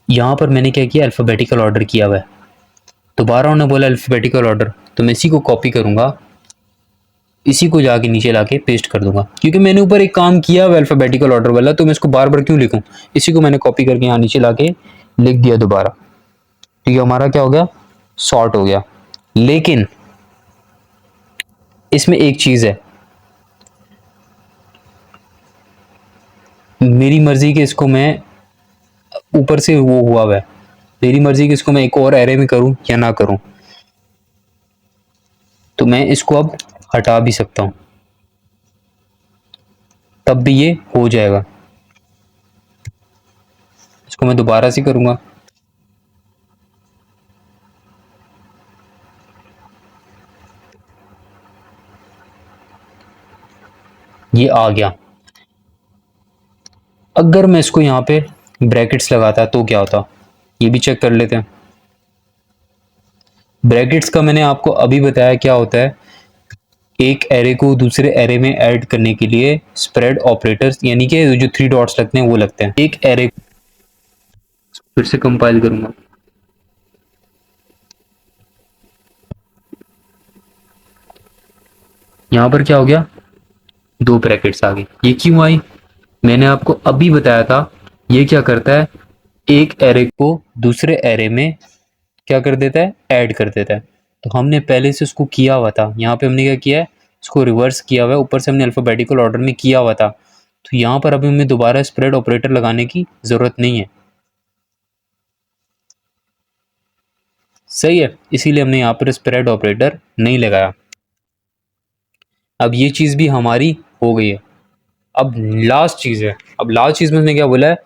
यहाँ पर मैंने क्या किया, अल्फ़ाबेटिकल ऑर्डर किया हुआ है। दोबारा उन्होंने बोला अल्फ़ाबेटिकल ऑर्डर, तो मैं इसी को कॉपी करूँगा, इसी को जाके नीचे लाके पेस्ट कर दूंगा, क्योंकि मैंने ऊपर एक काम किया हुआ अल्फ़ाबेटिकल ऑर्डर वाला, तो मैं इसको बार बार क्यों लिखूं। इसी को मैंने कॉपी करके यहाँ नीचे लाके लिख दिया दोबारा। ठीक है, हमारा क्या हो गया, सॉर्ट हो गया। लेकिन इसमें एक चीज़ है, मेरी मर्जी के इसको मैं ऊपर से वो हुआ हुआ है, मेरी मर्जी कि इसको मैं एक और एरे में करूं या ना करूं, तो मैं इसको अब हटा भी सकता हूं, तब भी ये हो जाएगा। इसको मैं दोबारा से करूंगा, ये आ गया। अगर मैं इसको यहाँ पे ब्रैकेट्स लगाता तो क्या होता, ये भी चेक कर लेते हैं। ब्रैकेट्स का मैंने आपको अभी बताया क्या होता है। एक एरे को दूसरे एरे में ऐड करने के लिए स्प्रेड ऑपरेटर्स यानी कि जो थ्री डॉट्स लगते हैं वो लगते हैं। एक एरे, फिर से कंपाइल करूंगा, यहां पर क्या हो गया, दो ब्रैकेट्स आ गए। ये क्यों आई, मैंने आपको अभी बताया था। ये क्या करता है, एक एरे को दूसरे एरे में क्या कर देता है, ऐड कर देता है। तो हमने पहले से उसको किया हुआ था, यहाँ पे हमने क्या किया है, इसको रिवर्स किया हुआ है, ऊपर से हमने अल्फाबेटिकल ऑर्डर में किया हुआ था। तो यहाँ पर अभी हमें दोबारा स्प्रेड ऑपरेटर लगाने की जरूरत नहीं है, सही है, इसीलिए हमने यहाँ पर स्प्रेड ऑपरेटर नहीं लगाया। अब ये चीज़ भी हमारी हो गई है। अब लास्ट चीज़ है, अब लास्ट चीज़ में उसने क्या बोला है,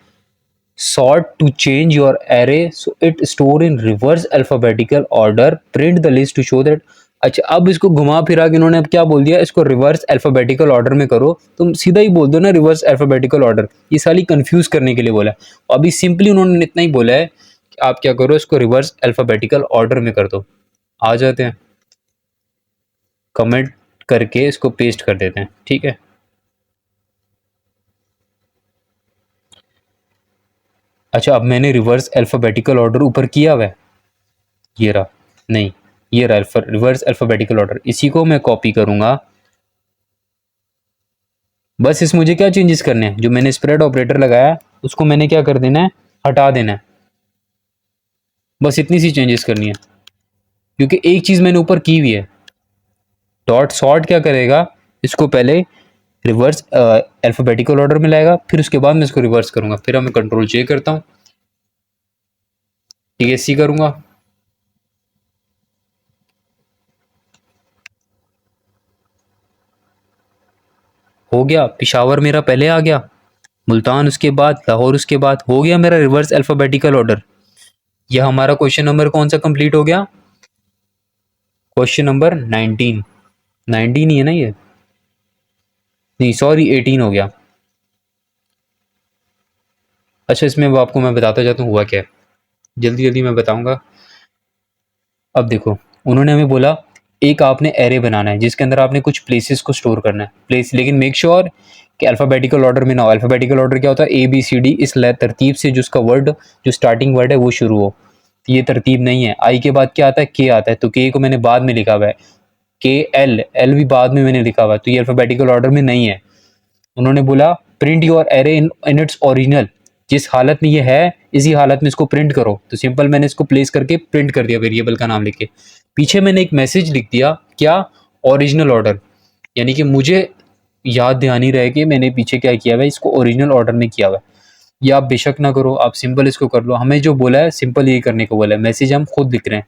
sort to change your array so it store in reverse alphabetical order, print the list to show that। अच्छा, अब इसको घुमा फिरा के इन्होंने अब क्या बोल दिया, इसको रिवर्स अल्फाबेटिकल ऑर्डर में करो। तुम सीधा ही बोल दो ना रिवर्स अल्फाबेटिकल ऑर्डर, ये साली कंफ्यूज करने के लिए बोला है। अभी सिंपली उन्होंने इतना ही बोला है कि आप क्या करो, इसको रिवर्स अल्फाबेटिकल ऑर्डर में कर दो। आ जाते हैं, कमेंट करके इसको पेस्ट कर देते हैं, ठीक है। अच्छा, अब मैंने रिवर्स अल्फाबेटिकल ऑर्डर ऊपर किया हुआ है, ये रहा, नहीं, ये रहा रिवर्स अल्फाबेटिकल ऑर्डर। इसी को मैं कॉपी करूंगा, बस इस मुझे क्या चेंजेस करने हैं, जो मैंने स्प्रेड ऑपरेटर लगाया उसको मैंने क्या कर देना है, हटा देना है। बस इतनी सी चेंजेस करनी है, क्योंकि एक चीज मैंने ऊपर की हुई है। डॉट सॉर्ट क्या करेगा, इसको पहले रिवर्स अल्फाबेटिकल ऑर्डर में लाएगा, फिर उसके बाद मैं इसको रिवर्स करूंगा। फिर मैं कंट्रोल जे करता हूँ, टीएससी करूंगा, हो गया। पिशावर मेरा पहले आ गया, मुल्तान उसके बाद, लाहौर उसके बाद, हो गया मेरा रिवर्स अल्फाबेटिकल ऑर्डर। यह हमारा क्वेश्चन नंबर कौन सा कंप्लीट हो गया, क्वेश्चन नंबर 19। 19 ही है ना ये, नहीं सॉरी 18 हो गया। अच्छा, इसमें वो आपको मैं बताता जाता हूँ हुआ क्या है, जल्दी जल्दी मैं बताऊंगा। अब देखो, उन्होंने हमें बोला एक आपने एरे बनाना है जिसके अंदर आपने कुछ प्लेसेस को स्टोर करना है, प्लेस, लेकिन मेक श्योर कि अल्फाबेटिकल ऑर्डर में ना हो। अल्फाबेटिकल ऑर्डर क्या होता है, ए बी सी डी, इस तरतीब से जो उसका वर्ड, जो स्टार्टिंग वर्ड है वो शुरू हो, तो ये तरतीब नहीं है। आई के बाद क्या आता है, के आता है, तो के को मैंने बाद में लिखा हुआ है, के एल, एल भी बाद में मैंने लिखा हुआ है, तो ये अल्फाबेटिकल ऑर्डर में नहीं है। उन्होंने बोला print your array in its original, जिस हालत में ये है इसी हालत में इसको प्रिंट करो। तो सिंपल मैंने इसको प्लेस करके प्रिंट कर दिया, वेरिएबल का नाम लिख के। पीछे मैंने एक मैसेज लिख दिया, क्या, ओरिजिनल ऑर्डर, यानी कि मुझे याद ध्यान रहे कि मैंने पीछे क्या किया हुआ है, इसको ओरिजिनल ऑर्डर में किया हुआ है। या आप बेशक ना करो, आप सिंपल इसको कर लो, हमें जो बोला है सिंपल यही करने को बोला है, मैसेज हम खुद लिख रहे हैं,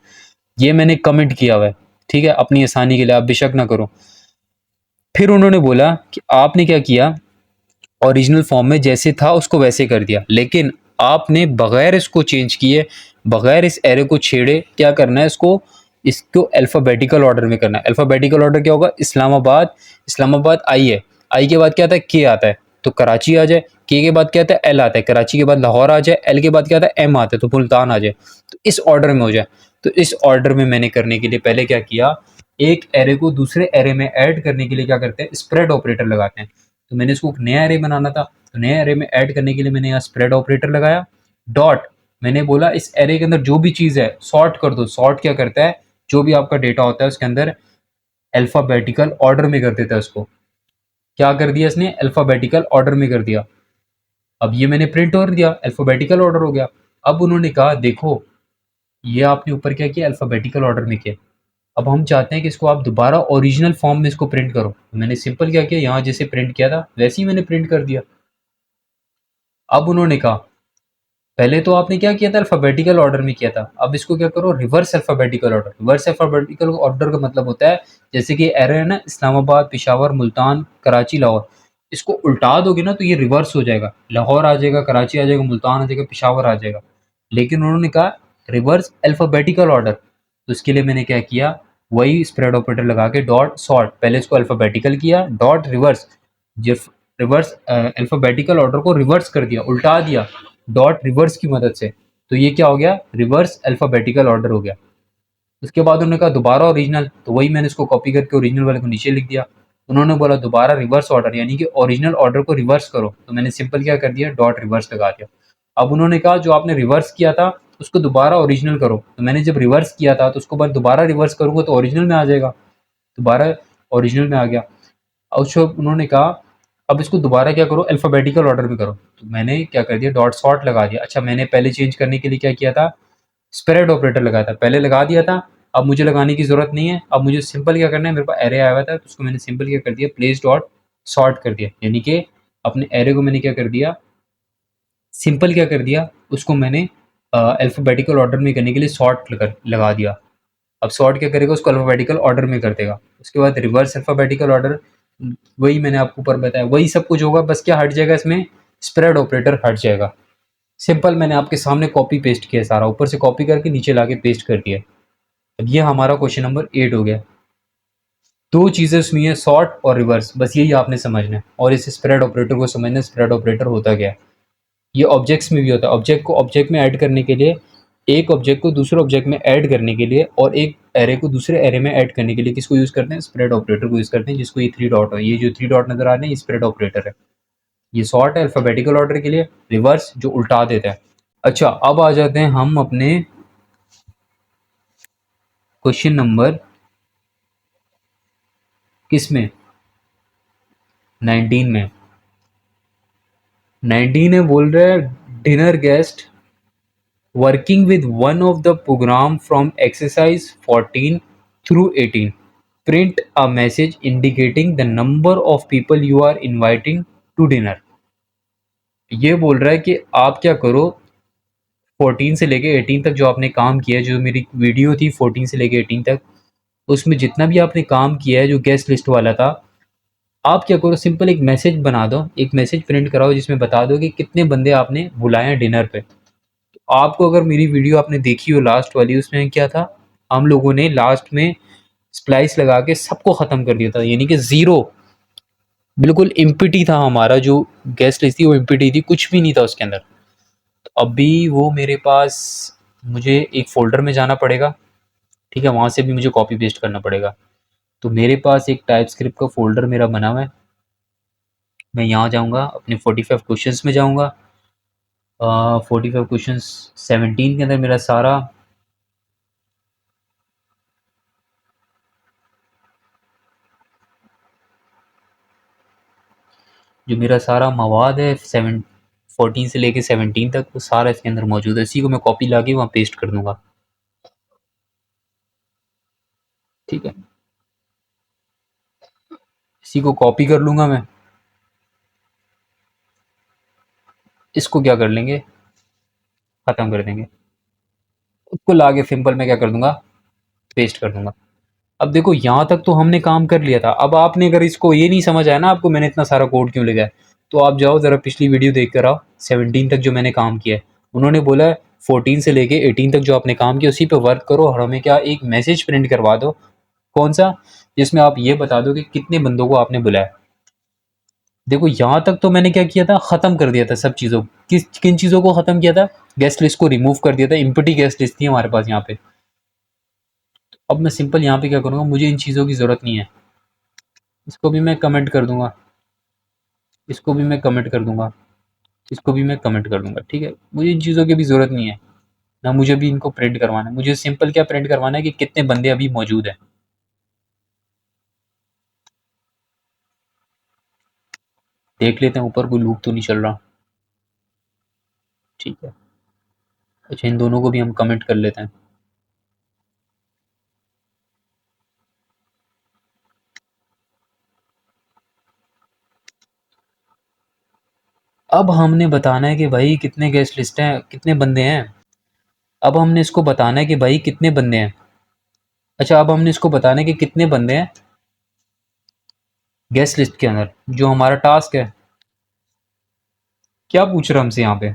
ये मैंने कमेंट किया हुआ है, ठीक है, अपनी आसानी के लिए, आप बेशक ना करो। फिर उन्होंने बोला कि आपने क्या किया, ओरिजिनल फॉर्म में जैसे था उसको वैसे कर दिया, लेकिन आपने बगैर इसको चेंज किए, बगैर इस एरे को छेड़े क्या करना है, इसको अल्फाबेटिकल ऑर्डर में करना है। अल्फाबेटिकल ऑर्डर क्या होगा, इस्लामाबाद, इस्लामाबाद आई है, आई के बाद क्या आता है, के आता है, तो कराची आ जाए, के बाद क्या आता है, एल आता है, कराची के बाद लाहौर आ जाए, एल के बाद क्या आता है, एम आता है, तो मुल्तान आ जाए, तो इस ऑर्डर में हो जाए। तो इस ऑर्डर में मैंने करने के लिए पहले क्या किया, एक एरे को दूसरे एरे में ऐड करने के लिए क्या करते हैं, स्प्रेड ऑपरेटर लगाते हैं। तो मैंने इसको एक नया एरे बनाना था, तो नया एरे में ऐड करने के लिए मैंने यहाँ स्प्रेड ऑपरेटर लगाया। डॉट, मैंने बोला इस एरे के अंदर जो भी चीज़ है सॉर्ट कर दो। सॉर्ट क्या करता है, जो भी आपका डेटा होता है उसके अंदर अल्फाबेटिकल ऑर्डर में कर देता है उसको। क्या कर दिया इसने, अल्फाबेटिकल ऑर्डर में कर दिया। अब ये मैंने प्रिंट कर दिया, अल्फाबेटिकल ऑर्डर हो गया। अब उन्होंने कहा देखो, ये आपने ऊपर क्या किया, अल्फाबेटिकल ऑर्डर में किया, अब हम चाहते हैं कि इसको आप दोबारा ओरिजिनल फॉर्म में इसको प्रिंट करो। मैंने सिंपल क्या किया, यहाँ जैसे प्रिंट किया था वैसे ही मैंने प्रिंट कर दिया। अब उन्होंने कहा पहले तो आपने क्या किया था, अल्फाबेटिकल ऑर्डर में किया था, अब इसको क्या करो, reverse alphabetical order. Reverse alphabetical order का मतलब होता है, जैसे कि एरर है ना, इस्लामाबाद, पिशावर, मुल्तान, कराची, लाहौर, इसको उल्टा दोगे ना तो ये रिवर्स हो जाएगा, लाहौर आ जाएगा, कराची आ जाएगा, मुल्तान आ जाएगा, पिशावर आ जाएगा। लेकिन उन्होंने कहा रिवर्स अल्फाबेटिकल ऑर्डर, तो इसके लिए मैंने क्या किया, वही स्प्रेड ऑपरेटर लगा के डॉट सॉर्ट, पहले इसको अल्फाबेटिकल किया, dot reverse, reverse alphabetical order को रिवर्स कर दिया, उल्टा दिया डॉट रिवर्स की मदद से, तो ये क्या हो गया, रिवर्स अल्फाबेटिकल ऑर्डर हो गया। उसके बाद उन्होंने कहा दोबारा ओरिजिनल, तो वही मैंने इसको कॉपी करके ओरिजिनल वाले को नीचे लिख दिया। उन्होंने बोला दोबारा रिवर्स ऑर्डर, यानी कि ओरिजिनल ऑर्डर को रिवर्स करो, तो मैंने सिंपल क्या कर दिया, डॉट रिवर्स लगा दिया। अब उन्होंने कहा जो आपने रिवर्स किया था उसको दोबारा ओरिजिनल करो, तो मैंने जब रिवर्स किया था तो उसको बाद दोबारा रिवर्स करूंगा तो ओरिजिनल में आ जाएगा, दोबारा ओरिजिनल में आ गया। और उसको उन्होंने कहा अब इसको दोबारा क्या करो, अल्फाबेटिकल ऑर्डर में करो, तो मैंने क्या कर दिया, डॉट सॉर्ट लगा दिया। अच्छा, मैंने पहले चेंज करने के लिए क्या किया था, स्प्रेड ऑपरेटर लगाया था, पहले लगा दिया था, अब मुझे लगाने की जरूरत नहीं है, अब मुझे सिंपल क्या करना है, मेरे पास एरे आया हुआ था तो उसको मैंने सिंपल क्या कर दिया, प्लेस डॉट सॉर्ट कर दिया, यानी कि अपने एरे को मैंने क्या कर दिया, सिंपल क्या कर दिया, उसको मैंने अल्फाबेटिकल ऑर्डर में करने के लिए सॉर्ट लगा दिया। अब सॉर्ट क्या करेगा, उसको अल्फाबेटिकल ऑर्डर में कर देगा। उसके बाद रिवर्स अल्फाबेटिकल ऑर्डर, वही मैंने आपको ऊपर बताया, वही सब कुछ होगा, बस क्या हट जाएगा इसमें, स्प्रेड ऑपरेटर हट जाएगा। सिंपल मैंने आपके सामने कॉपी पेस्ट किया सारा, ऊपर से कॉपी करके नीचे लाके पेस्ट कर दिया। अब ये हमारा क्वेश्चन नंबर 8 हो गया। दो चीजें उसमें है, सॉर्ट और रिवर्स, बस यही आपने समझना है, और इस स्प्रेड ऑपरेटर को समझना है, स्प्रेड ऑपरेटर होता क्या है। ये ऑब्जेक्ट्स में भी होता है, ऑब्जेक्ट को ऑब्जेक्ट में ऐड करने के लिए, एक ऑब्जेक्ट को दूसरे ऑब्जेक्ट में ऐड करने के लिए, और एक एरे को दूसरे एरे में ऐड करने के लिए किसको यूज करते हैं, स्प्रेड ऑपरेटर को यूज करते हैं, जिसको ये 3 डॉट है, ये जो 3 डॉट नजर आ रहे हैं ये स्प्रेड ऑपरेटर है। ये सॉर्ट है अल्फाबेटिकल ऑर्डर के लिए, रिवर्स जो उल्टा देता है। अच्छा, अब आ जाते हैं हम अपने क्वेश्चन नंबर किस में, 19 में। 19 में बोल रहे हैं dinner guest working with one of the program from exercise 14 through 18, print a message indicating the number of people you are inviting to dinner। ये बोल रहा है कि आप क्या करो, 14 से लेके 18 तक जो आपने काम किया है, जो मेरी वीडियो थी 14 से लेके 18 तक, उसमें जितना भी आपने काम किया है जो गेस्ट लिस्ट वाला था, आप क्या करो, सिंपल एक मैसेज बना दो, एक मैसेज प्रिंट कराओ जिसमें बता दो कि कितने बंदे आपने बुलाए हैं डिनर पे। आपको अगर मेरी वीडियो आपने देखी हो लास्ट वाली, उसमें क्या था, हम लोगों ने लास्ट में स्प्लाइस लगा के सबको खत्म कर दिया था, यानी कि जीरो, बिल्कुल इम्पिटी था हमारा जो गेस्ट लिस्ट थी, वो इम्पिटी थी, कुछ भी नहीं था उसके अंदर। तो अभी वो मेरे पास, मुझे एक फोल्डर में जाना पड़ेगा, ठीक है, वहां से भी मुझे कॉपी पेस्ट करना पड़ेगा। तो मेरे पास एक टाइप स्क्रिप्ट का फोल्डर मेरा बना हुआ है, मैं यहाँ जाऊँगा, अपने 45 क्वेश्चंस में जाऊँगा, 45 क्वेश्चंस, 17 के अंदर मेरा सारा जो मेरा सारा मवाद है 14 से लेके 17 तक, वो सारा इसके अंदर मौजूद है, इसी को मैं कॉपी ला के वहाँ पेस्ट कर दूंगा। ठीक है, इसी को कॉपी कर लूंगा मैं, इसको क्या कर लेंगे, खत्म कर देंगे, उसको ला के सिंपल मैं क्या कर दूंगा, पेस्ट कर दूंगा। अब देखो यहाँ तक तो हमने काम कर लिया था, अब आपने अगर इसको ये नहीं समझ आया ना आपको मैंने इतना सारा कोड क्यों लिखा है, तो आप जाओ ज़रा पिछली वीडियो देख कर आओ, 17 तक जो मैंने काम किया है, उन्होंने बोला है 14 से लेके 18 तक जो आपने काम किया उसी पे वर्क करो, और हमें क्या एक मैसेज प्रिंट करवा दो, कौन सा, जिसमें आप ये बता दो कि कितने बंदों को आपने बुलाया। देखो यहाँ तक तो मैंने क्या किया था, खत्म कर दिया था सब चीज़ों, किस किन चीज़ों को खत्म किया था, गेस्ट लिस्ट को रिमूव कर दिया था, इम्पटी गेस्ट लिस्ट थी हमारे पास यहाँ पे। अब मैं सिंपल यहाँ पे क्या करूँगा, मुझे इन चीज़ों की ज़रूरत नहीं है, इसको भी मैं कमेंट कर दूंगा, इसको भी मैं कमेंट कर दूंगा, इसको भी मैं कमेंट कर दूंगा, ठीक है, मुझे इन चीज़ों की भी ज़रूरत नहीं है, ना मुझे भी इनको प्रिंट करवाना है, मुझे सिंपल क्या प्रिंट करवाना है कि कितने बंदे अभी मौजूद हैं। देख लेते हैं ऊपर कोई लूप तो नहीं चल रहा, ठीक है। अच्छा, इन दोनों को भी हम कमेंट कर लेते हैं। अब हमने बताना है कि भाई कितने गेस्ट लिस्ट हैं, कितने बंदे हैं। अब हमने इसको बताना है कि भाई कितने बंदे हैं। अच्छा, अब हमने इसको बताना है कि कितने बंदे हैं गेस्ट लिस्ट के अंदर, जो हमारा टास्क है। क्या पूछ रहा है हमसे यहाँ पे?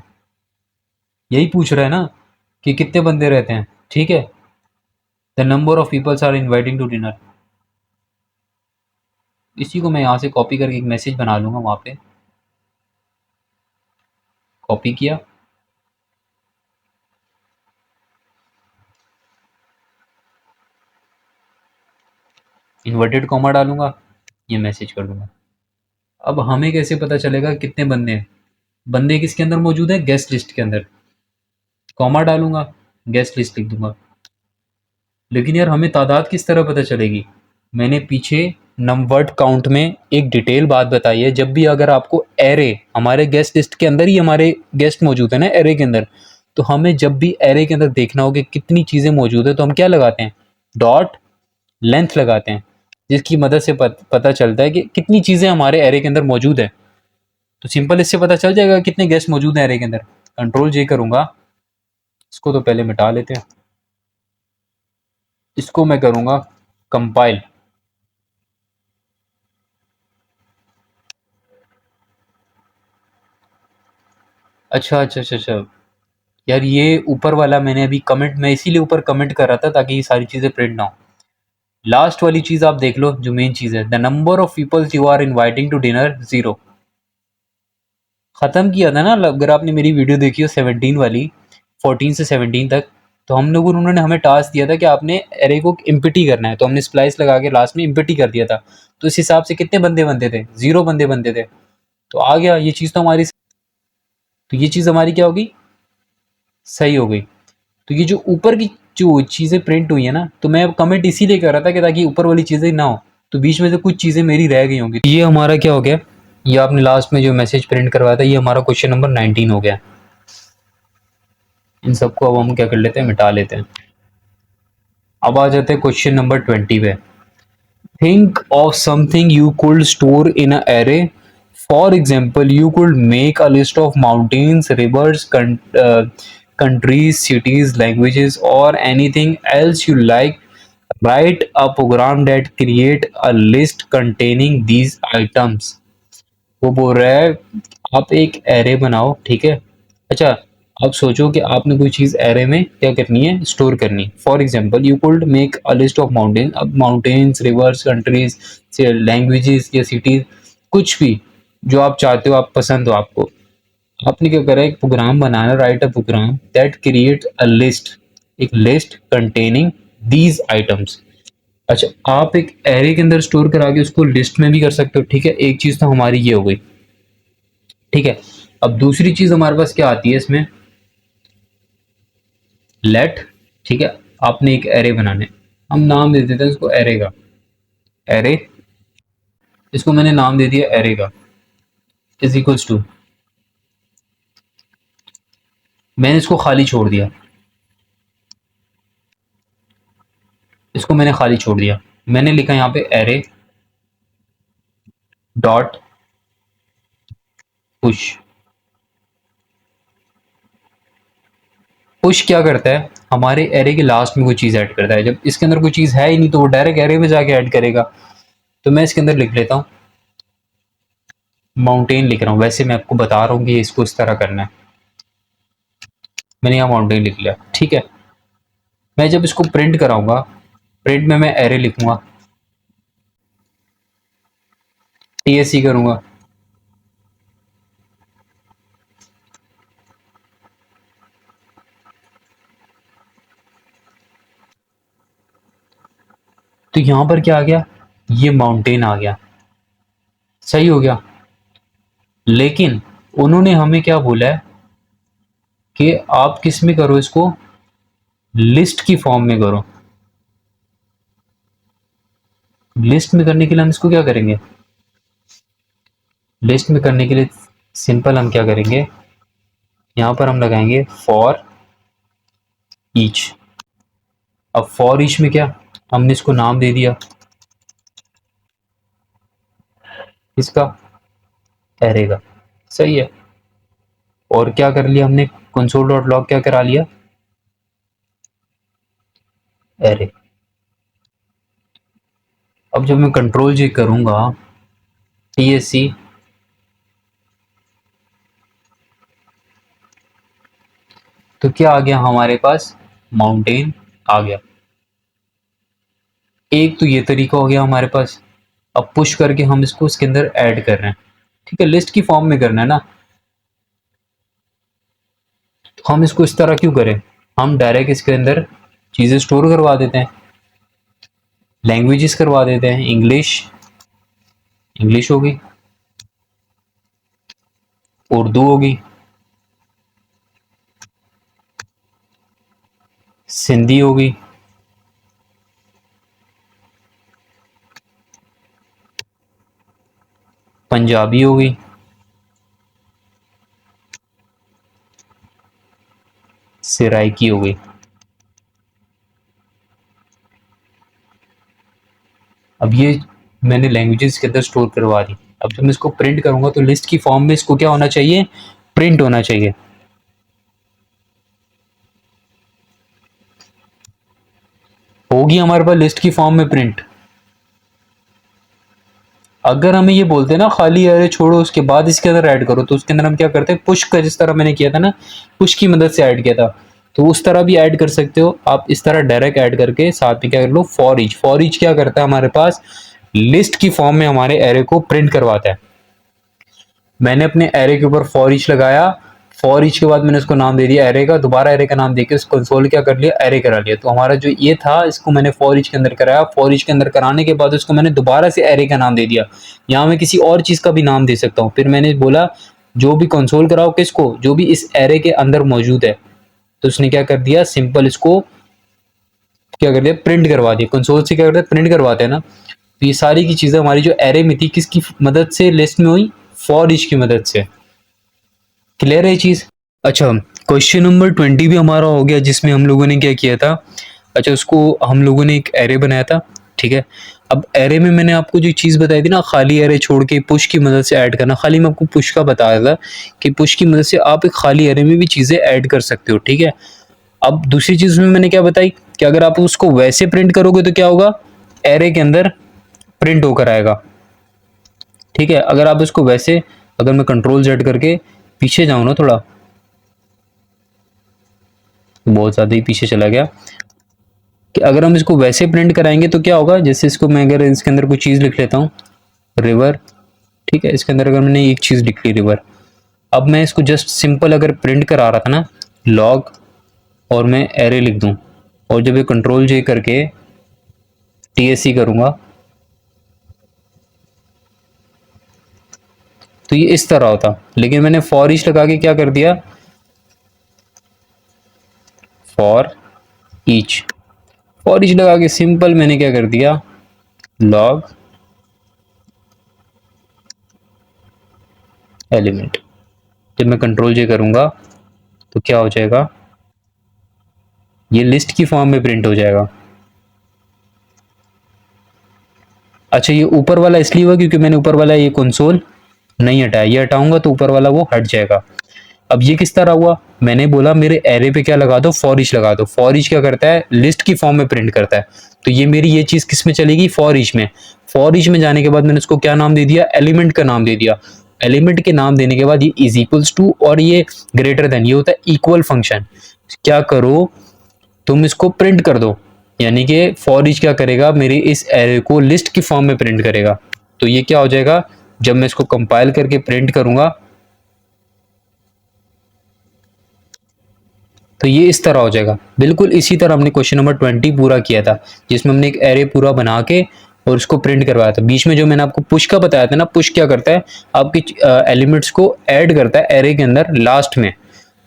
यही पूछ रहा है ना कि कितने बंदे रहते हैं, ठीक है। The number of peoples are inviting to dinner. इसी को मैं यहाँ से कॉपी करके एक मैसेज बना लूँगा वहाँ पे। कॉपी किया, इन्वर्टेड कॉमा डालूंगा, ये मैसेज कर दूंगा। अब हमें कैसे पता चलेगा कितने बंदे हैं? बंदे किसके अंदर मौजूद है? गेस्ट लिस्ट के अंदर। कॉमा डालूंगा, गेस्ट लिस्ट लिख दूंगा। लेकिन यार हमें तादाद किस तरह पता चलेगी? मैंने पीछे नमवर्ड काउंट में एक डिटेल बात बताई है। जब भी अगर आपको एरे, हमारे गेस्ट लिस्ट के अंदर ही हमारे गेस्ट मौजूद है ना एरे के अंदर, तो हमें जब भी एरे के अंदर देखना हो कि कितनी चीज़ें मौजूद है, तो हम क्या लगाते हैं? डॉट लेंथ लगाते हैं, जिसकी मदद से पता चलता है कि कितनी चीज़ें हमारे एरे के अंदर मौजूद है। तो सिंपल इससे पता चल जाएगा कितने गेस्ट मौजूद हैं एरे के अंदर। कंट्रोल जे करूंगा, इसको तो पहले मिटा लेते हैं। इसको मैं करूंगा कंपाइल। अच्छा अच्छा अच्छा अच्छा, यार ये ऊपर वाला मैंने अभी कमेंट, मैं इसीलिए ऊपर कमेंट कर रहा था ताकि ये सारी चीज़ें प्रिंट ना हो। लास्ट वाली चीज़ आप देख लो, जो मेन चीज़ है, the number of peoples you are inviting to dinner 0। ख़त्म किया था ना, अगर आपने मेरी वीडियो देखी हो 17 वाली, 14 से 17 तक, तो हम लोगों, उन्होंने हमें टास्क दिया था कि आपने एरे को इम्पिटी करना है, तो हमने स्प्लाइस लगा के लास्ट में इम्पिटी कर दिया था। तो इस हिसाब से कितने बंदे बनते थे? 0 बंदे बनते थे। तो आ गया ये चीज़, तो हमारी, तो ये चीज़ हमारी क्या होगी? सही हो गई। तो ये जो ऊपर की जो चीज़ें प्रिंट हुई है ना, तो मैं कमेंट इसीलिए कर रहा था कि ताकि ऊपर वाली चीज़ें ना हो, तो बीच में से कुछ चीज़ें मेरी रह गई होंगी। ये हमारा क्या हो गया? ये आपने लास्ट में जो मैसेज प्रिंट करवाया था, ये हमारा क्वेश्चन नंबर 19 हो गया। इन सबको अब हम क्या कर लेते हैं? मिटा लेते हैं। अब आ जाते हैं क्वेश्चन नंबर 20 पे। Think of something you could store in a array. For example, you could make a list of mountains, rivers, countries, cities, languages, or anything else you like. Write a program that create a list containing these items. वो बोल रहा है आप एक array बनाओ, ठीक है। अच्छा, आप सोचो कि आपने कोई चीज़ एरे में क्या करनी है? स्टोर करनी। For example, you could make a list of mountain. अब माउंटेन्स, रिवर्स, कंट्रीज, लैंग्वेजेस या सिटीज, कुछ भी जो आप चाहते हो, आप पसंद हो आपको, आपने क्या करा है? एक प्रोग्राम बनाना। Write a program that create a list, एक लिस्ट कंटेनिंग दीज आइटम्स। अच्छा, आप एक एरे के अंदर स्टोर करा के उसको लिस्ट में भी कर सकते हो, ठीक है। एक चीज़ तो हमारी ये हो गई, ठीक है। अब दूसरी चीज़ हमारे पास क्या आती है इसमें? लेट, ठीक है। आपने एक एरे बनाने, हम नाम दे देते हैं इसको एरे का। एरे, इसको मैंने नाम दे दिया एरे का, इज इक्वल्स टू, मैंने इसको खाली छोड़ दिया, इसको मैंने खाली छोड़ दिया। मैंने लिखा यहाँ पे एरे डॉट पुश। पुश क्या करता है? हमारे एरे के लास्ट में कोई चीज़ ऐड करता है। जब इसके अंदर कोई चीज़ है ही नहीं, तो वो डायरेक्ट एरे में जाके ऐड करेगा। तो मैं इसके अंदर लिख लेता हूँ माउंटेन, लिख रहा हूँ। वैसे मैं आपको बता रहा हूँ कि इसको इस तरह करना है। मैंने यहाँ माउंटेन लिख लिया, ठीक है। मैं जब इसको प्रिंट कराऊंगा, प्रिंट में मैं एरे लिखूंगा, टीएससी करूंगा, तो यहाँ पर क्या आ गया? ये माउंटेन आ गया, सही हो गया। लेकिन उन्होंने हमें क्या बोला है कि आप किस में करो इसको? लिस्ट की फॉर्म में करो। लिस्ट में करने के लिए हम इसको क्या करेंगे? लिस्ट में करने के लिए सिंपल हम क्या करेंगे? यहाँ पर हम लगाएंगे फॉर ईच। अब फॉर ईच में क्या, हमने इसको नाम दे दिया इसका, एरे का, सही है। और क्या कर लिया हमने, कंसोल डॉट लॉग क्या करा लिया, एरे। अब जब मैं कंट्रोल जी करूंगा TSC, तो क्या आ गया हमारे पास, माउंटेन आ गया। एक तो ये तरीका हो गया हमारे पास। अब पुश करके हम इसको इसके अंदर ऐड कर रहे हैं, ठीक है, लिस्ट की फॉर्म में करना है ना। तो हम इसको इस तरह क्यों करें, हम डायरेक्ट इसके अंदर चीज़ें स्टोर करवा देते हैं, लैंग्वेजेस करवा देते हैं, इंग्लिश, इंग्लिश होगी, उर्दू होगी, सिंधी होगी, पंजाबी होगी, सराइकी होगी। अब ये मैंने लैंग्वेजेस के अंदर स्टोर करवा दी। अब जब मैं इसको प्रिंट करूंगा तो लिस्ट की फॉर्म में इसको क्या होना चाहिए, प्रिंट होना चाहिए। होगी हमारे पास लिस्ट की फॉर्म में प्रिंट। अगर हमें ये बोलते हैं ना खाली एरे छोड़ो उसके बाद इसके अंदर ऐड करो, तो उसके अंदर हम क्या करते हैं, पुश का, जिस तरह मैंने किया था ना, पुश की मदद से ऐड किया था, तो उस तरह भी ऐड कर सकते हो आप। इस तरह डायरेक्ट ऐड करके साथ में क्या कर लो, फॉर ईच। फॉर ईच क्या करता है, हमारे पास लिस्ट की फॉर्म में हमारे एरे को प्रिंट करवाता है। मैंने अपने एरे के ऊपर फॉर ईच लगाया, फॉर ईच के बाद मैंने उसको नाम दे दिया एरे का, दोबारा एरे का नाम देके उसको कंसोल क्या कर लिया, एरे करा लिया। तो हमारा जो ये था इसको मैंने फॉर ईच के अंदर कराया, फॉर ईच के अंदर कराने के बाद उसको मैंने दोबारा से एरे का नाम दे दिया। यहाँ मैं किसी और चीज का भी नाम दे सकता हूँ। फिर मैंने बोला जो भी कंसोल कराओ किसको, जो भी इस एरे के अंदर मौजूद है। तो उसने क्या कर दिया, सिंपल इसको क्या कर दिया, प्रिंट करवा दिया। कंसोल से क्या करते हैं, प्रिंट करवाते हैं ना। तो ये सारी की चीजें हमारी जो एरे में थी किसकी मदद से लिस्ट में हुई, फॉर ईच की मदद से। क्लियर है ये चीज। अच्छा, क्वेश्चन नंबर 20 भी हमारा हो गया, जिसमें हम लोगों ने क्या किया था। अच्छा, उसको हम लोगों ने एक एरे बनाया था, ठीक है। अब एरे में मैंने आपको जो चीज़ बताई थी ना, खाली एरे छोड़ के पुश की मदद से ऐड करना, खाली मैं आपको पुश का बताया था कि पुश की मदद से आप एक खाली एरे में भी चीज़ें ऐड कर सकते हो, ठीक है। अब दूसरी चीज़ में मैंने क्या बताई कि अगर आप उसको वैसे प्रिंट करोगे तो क्या होगा, एरे के अंदर प्रिंट होकर आएगा, ठीक है। अगर आप इसको वैसे, अगर मैं कंट्रोल जेड करके पीछे जाऊँ ना थोड़ा, बहुत ज़्यादा ही पीछे चला गया, कि अगर हम इसको वैसे प्रिंट कराएंगे तो क्या होगा, जैसे इसको मैं अगर इसके अंदर कोई चीज़ लिख लेता हूँ, रिवर, ठीक है। इसके अंदर अगर मैंने एक चीज़ लिख ली रिवर, अब मैं इसको जस्ट सिंपल अगर प्रिंट करा रहा था ना, लॉग, और मैं एरे लिख दूँ, और जब ये कंट्रोल जे करके TSC करूँगा तो ये इस तरह होता। लेकिन मैंने फॉर ईच लगा के क्या कर दिया, फॉर ईच, फॉर ईच लगा के सिंपल मैंने क्या कर दिया, लॉग एलिमेंट। जब मैं कंट्रोल जे करूंगा तो क्या हो जाएगा, ये लिस्ट की फॉर्म में प्रिंट हो जाएगा। अच्छा, ये ऊपर वाला इसलिए हुआ क्योंकि मैंने ऊपर वाला ये कंसोल नहीं हटाया, ये हटाऊंगा तो ऊपर वाला वो हट जाएगा। अब ये किस तरह हुआ, मैंने बोला मेरे एरे पे क्या लगा दो, फॉर ईच लगा दो। फॉर ईच क्या करता है, लिस्ट की फॉर्म में प्रिंट करता है। तो ये मेरी ये चीज किस में चलेगी, फॉर ईच में। फॉर ईच में जाने के बाद मैंने इसको क्या नाम दे दिया, एलिमेंट का नाम दे दिया। एलिमेंट के नाम देने के बाद ये इज इक्वल्स टू और ये ग्रेटर देन, ये होता है इक्वल फंक्शन। क्या करो, तुम इसको प्रिंट कर दो, यानी कि फॉर ईच क्या करेगा, मेरी इस एरे को लिस्ट की फॉर्म में प्रिंट करेगा। तो ये क्या हो जाएगा, जब मैं इसको कंपाइल करके प्रिंट करूंगा तो ये इस तरह हो जाएगा। बिल्कुल इसी तरह हमने क्वेश्चन नंबर 20 पूरा किया था, जिसमें हमने एक एरे पूरा बना के और उसको प्रिंट करवाया था। बीच में जो मैंने आपको पुश का बताया था ना, पुश क्या करता है, आपकी एलिमेंट्स को ऐड करता है एरे के अंदर लास्ट में।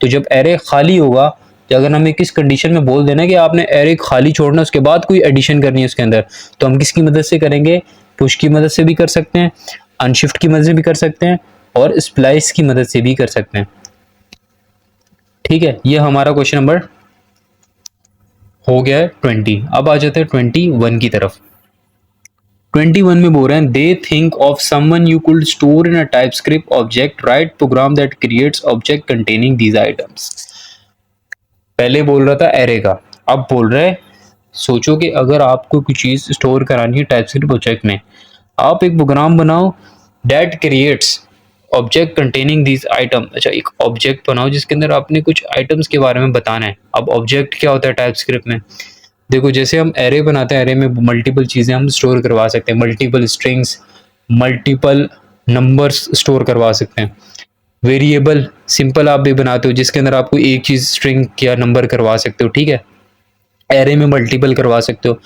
तो जब एरे खाली होगा, तो अगर हमें किस कंडीशन में बोल देना कि आपने एरे खाली छोड़ना, उसके बाद कोई एडिशन करनी है उसके अंदर, तो हम किसकी मदद से करेंगे, पुश की मदद से भी कर सकते हैं, अनशिफ्ट की मदद से भी कर सकते हैं, और स्प्लाइस की मदद से भी कर सकते हैं, ठीक है। ये हमारा क्वेश्चन नंबर हो गया है 20। अब आ जाते हैं 21 की तरफ। 21 में बोल रहे हैं they think of someone you could store in a TypeScript object write program that creates object containing these items. पहले बोल रहा था एरे का, अब बोल रहा है सोचो कि अगर आपको कुछ चीज स्टोर करानी है टाइपस्क्रिप्ट ऑब्जेक्ट में, आप एक प्रोग्राम बनाओ that creates object containing this item. अच्छा, एक ऑब्जेक्ट बनाओ जिसके अंदर आपने कुछ आइटम्स के बारे में बताना है। अब ऑब्जेक्ट क्या होता है टाइपस्क्रिप्ट में? देखो, जैसे हम एरे बनाते हैं, एरे में मल्टीपल चीजें हम स्टोर करवा सकते हैं, multiple strings, multiple numbers store करवा सकते हैं। वेरिएबल सिंपल आप भी बनाते हो जिसके अंदर आपको एक चीज स्ट्रिंग या नंबर करवा सकते हो, ठीक है। एरे में मल्टीपल करवा सकते हो।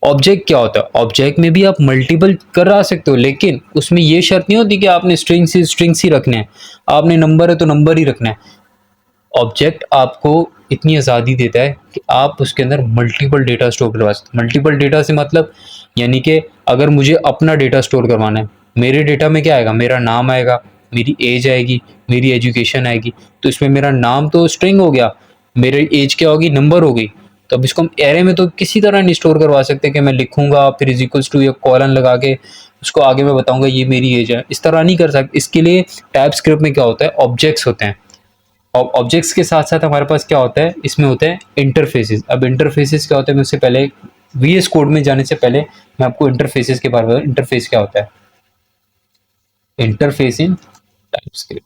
ऑब्जेक्ट क्या होता है? ऑब्जेक्ट में भी आप मल्टीपल करा सकते हो, लेकिन उसमें ये शर्त नहीं होती कि आपने स्ट्रिंग्स ही रखने हैं, आपने नंबर है तो नंबर ही रखना है। ऑब्जेक्ट आपको इतनी आज़ादी देता है कि आप उसके अंदर मल्टीपल डेटा स्टोर करवा सकते हो। मल्टीपल डेटा से मतलब यानी कि अगर मुझे अपना डेटा स्टोर करवाना है, मेरे डेटा में क्या आएगा? मेरा नाम आएगा, मेरी एज आएगी, मेरी एजुकेशन आएगी। तो इसमें मेरा नाम तो स्ट्रिंग हो गया, मेरी एज क्या होगी? नंबर हो गई। तो अब इसको हम एरे में तो किसी तरह नहीं स्टोर करवा सकते कि मैं लिखूंगा फिर इज इक्वल्स टू या कॉलन लगा के उसको आगे मैं बताऊंगा ये मेरी एज है, इस तरह नहीं कर सकते। इसके लिए टाइप स्क्रिप्ट में क्या होता है? ऑब्जेक्ट्स होते हैं। और ऑब्जेक्ट्स के साथ साथ हमारे पास क्या होता है? इसमें होते हैं इंटरफेसेस। अब इंटरफेसेस क्या होते हैं? मैं उससे पहले वीएस कोड में जाने से पहले मैं आपको इंटरफेसेस के बारे में, इंटरफेस क्या होता है? Interface in TypeScript,